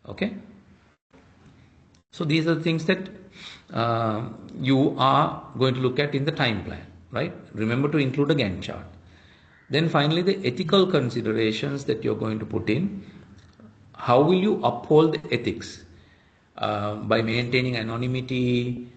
A: Okay. So these are the things that you are going to look at in the time plan, right? Remember to include a Gantt chart. Then finally, the ethical considerations that you're going to put in. How will you uphold the ethics? By maintaining anonymity,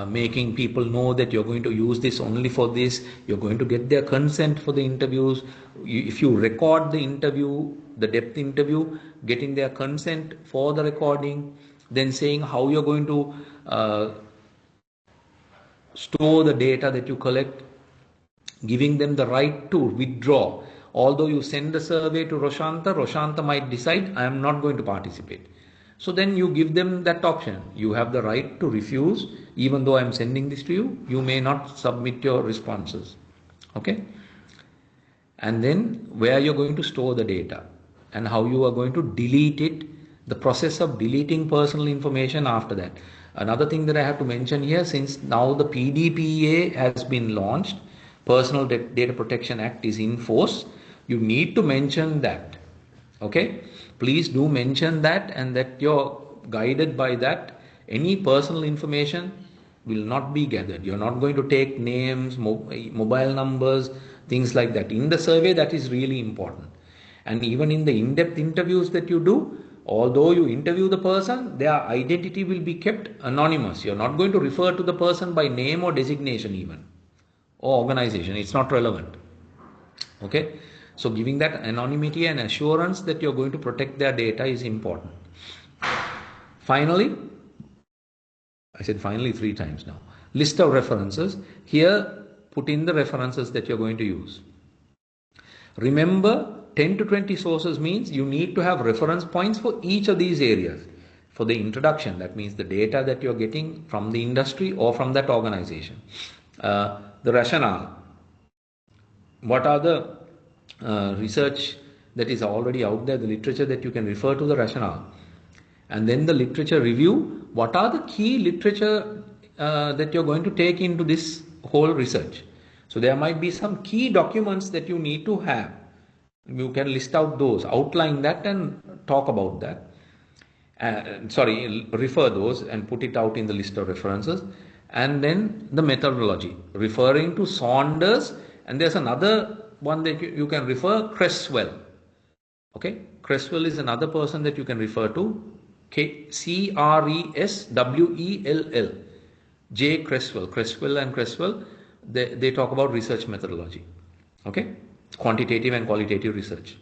A: making people know that you're going to use this only for this, you're going to get their consent for the interviews. If you record the interview, the depth interview, getting their consent for the recording, then saying how you're going to store the data that you collect, giving them the right to withdraw. Although you send the survey to Roshantha, Roshantha might decide, I am not going to participate. So then you give them that option. You have the right to refuse, even though I am sending this to you, you may not submit your responses. Okay? And then where you're going to store the data and how you are going to delete it, the process of deleting personal information after that. Another thing that I have to mention here, since now the PDPA has been launched, Personal Data Protection Act is in force, you need to mention that. Okay, please do mention that, and that you're guided by that. Any personal information will not be gathered. You're not going to take names, mobile numbers, things like that. In the survey, that is really important. And even in the in-depth interviews that you do, although you interview the person, their identity will be kept anonymous. You're not going to refer to the person by name or designation even, or organization. It's not relevant. Okay. So giving that anonymity and assurance that you're going to protect their data is important. Finally, I said finally 3 times now. List of references. Here, put in the references that you're going to use. Remember, 10 to 20 sources means you need to have reference points for each of these areas. For the introduction, that means the data that you're getting from the industry or from that organization. The rationale. What are the research that is already out there, the literature that you can refer to, the rationale. And then the literature review. What are the key literature that you're going to take into this whole research? So there might be some key documents that you need to have. You can list out those, outline that and talk about that. Refer those and put it out in the list of references. And then the methodology, referring to Saunders, and there's another one that you can refer, Creswell. Okay, Creswell is another person that you can refer to, Creswell. J. Creswell and Creswell, they talk about research methodology. Okay, quantitative and qualitative research.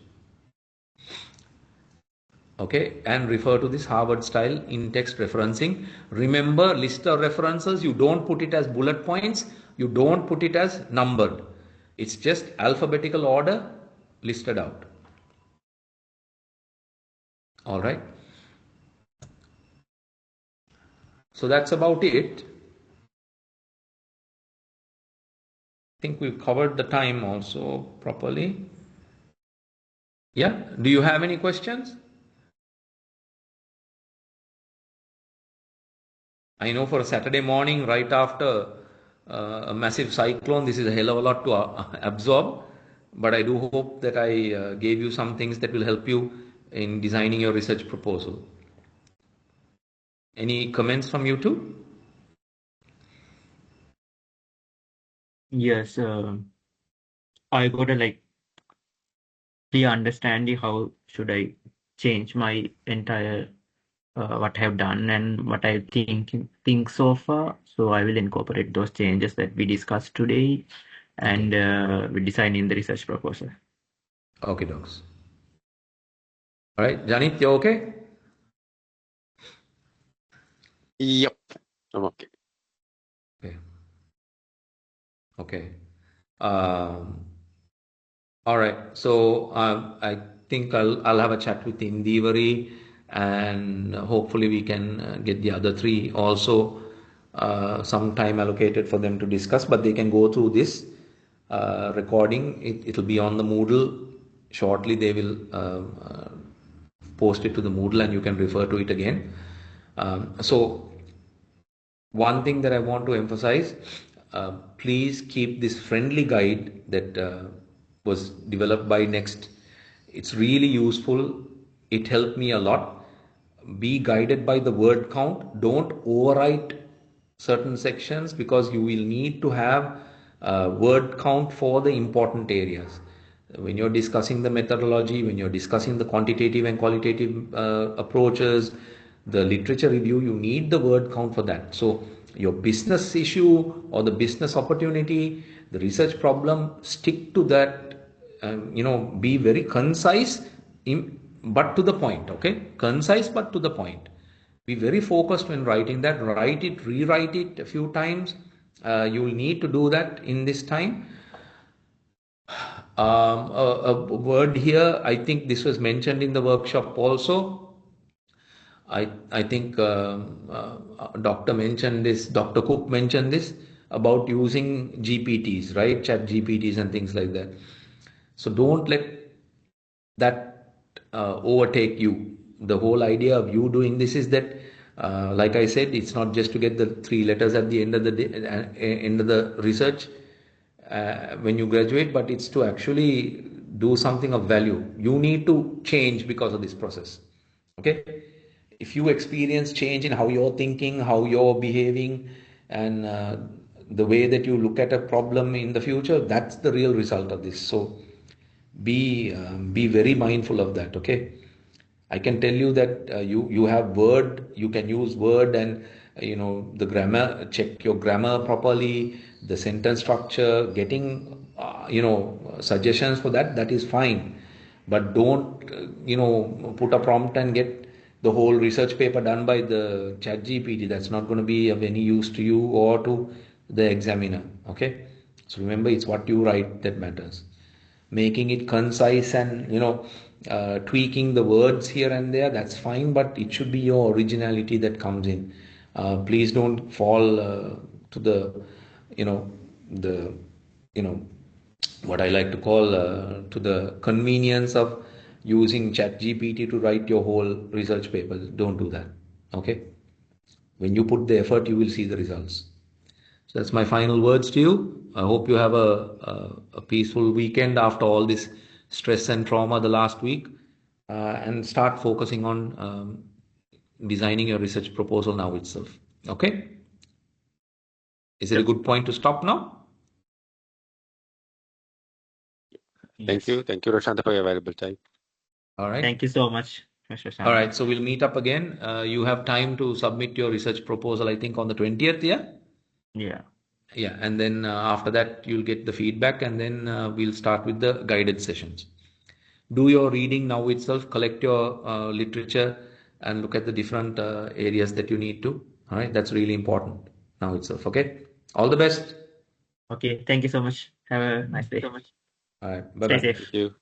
A: Okay, and refer to this Harvard style in-text referencing. Remember, list of references, you don't put it as bullet points, you don't put it as numbered. It's just alphabetical order listed out. All right. So that's about it. I think we've covered the time also properly. Yeah. Do you have any questions? I know for a Saturday morning, right after a massive cyclone, this is a hell of a lot to absorb. But I do hope that I gave you some things that will help you in designing your research proposal. Any comments from you two?
B: Yes, I got a clear understanding how should I change my entire what I have done and what I think so far. So I will incorporate those changes that we discussed today, and we're designing the research proposal.
A: Okay, docs. All right, Janit, you okay?
C: Yep, I'm okay.
A: Okay. Okay. All right. So I think I'll have a chat with Indivari, and hopefully we can get the other three also some time allocated for them to discuss. But they can go through this recording. It'll be on the Moodle shortly. They will post it to the Moodle, and you can refer to it again. So one thing that I want to emphasize, please keep this friendly guide that was developed by Next. It's really useful. It helped me a lot. Be guided by the word count. Don't overwrite certain sections because you will need to have word count for the important areas. When you're discussing the methodology, when you're discussing the quantitative and qualitative approaches, the literature review, you need the word count for that. So your business issue or the business opportunity, the research problem, stick to that. Be very concise, but to the point. Okay, concise but to the point. Be very focused when writing that. Write it, rewrite it a few times. You will need to do that in this time. A word here, I think this was mentioned in the workshop also. I think Dr. mentioned this, Dr. Cook mentioned this about using GPTs, right? Chat GPTs and things like that. So don't let that overtake you. The whole idea of you doing this is that, like I said, it's not just to get the 3 letters at the end of the day, end of the research when you graduate, but it's to actually do something of value. You need to change because of this process. Okay, if you experience change in how you're thinking, how you're behaving, and the way that you look at a problem in the future, that's the real result of this. So be very mindful of that. Okay, I can tell you that you have Word, you can use Word, and the grammar, check your grammar properly, the sentence structure, getting suggestions for that is fine, but don't put a prompt and get the whole research paper done by the chat GPT. That's not going to be of any use to you or to the examiner. Okay, so remember, it's what you write that matters. Making it concise and tweaking the words here and there, that's fine, but it should be your originality that comes in. Please don't fall to the what I like to call to the convenience of using chat GPT to write your whole research papers. Don't do that. Okay, when you put the effort, you will see the results. So that's my final words to you. I hope you have a peaceful weekend after all this stress and trauma the last week, and start focusing on designing your research proposal now itself. Okay? Is it a good point to stop now?
C: Thank you, Roshantha, for your valuable time.
A: All right.
B: Thank you so much, Mr. Shan.
A: All right. So we'll meet up again. You have time to submit your research proposal, I think, on the 20th, yeah?
B: Yeah.
A: Yeah, and then after that you'll get the feedback, and then we'll start with the guided sessions. Do your reading now itself, collect your literature, and look at the different areas that you need to. All right, that's really important now itself. Okay, all the best.
B: Okay. Thank you so much. Have a nice day.
A: All right,
B: Stay
A: bye-bye.
B: safe.
C: Thank you.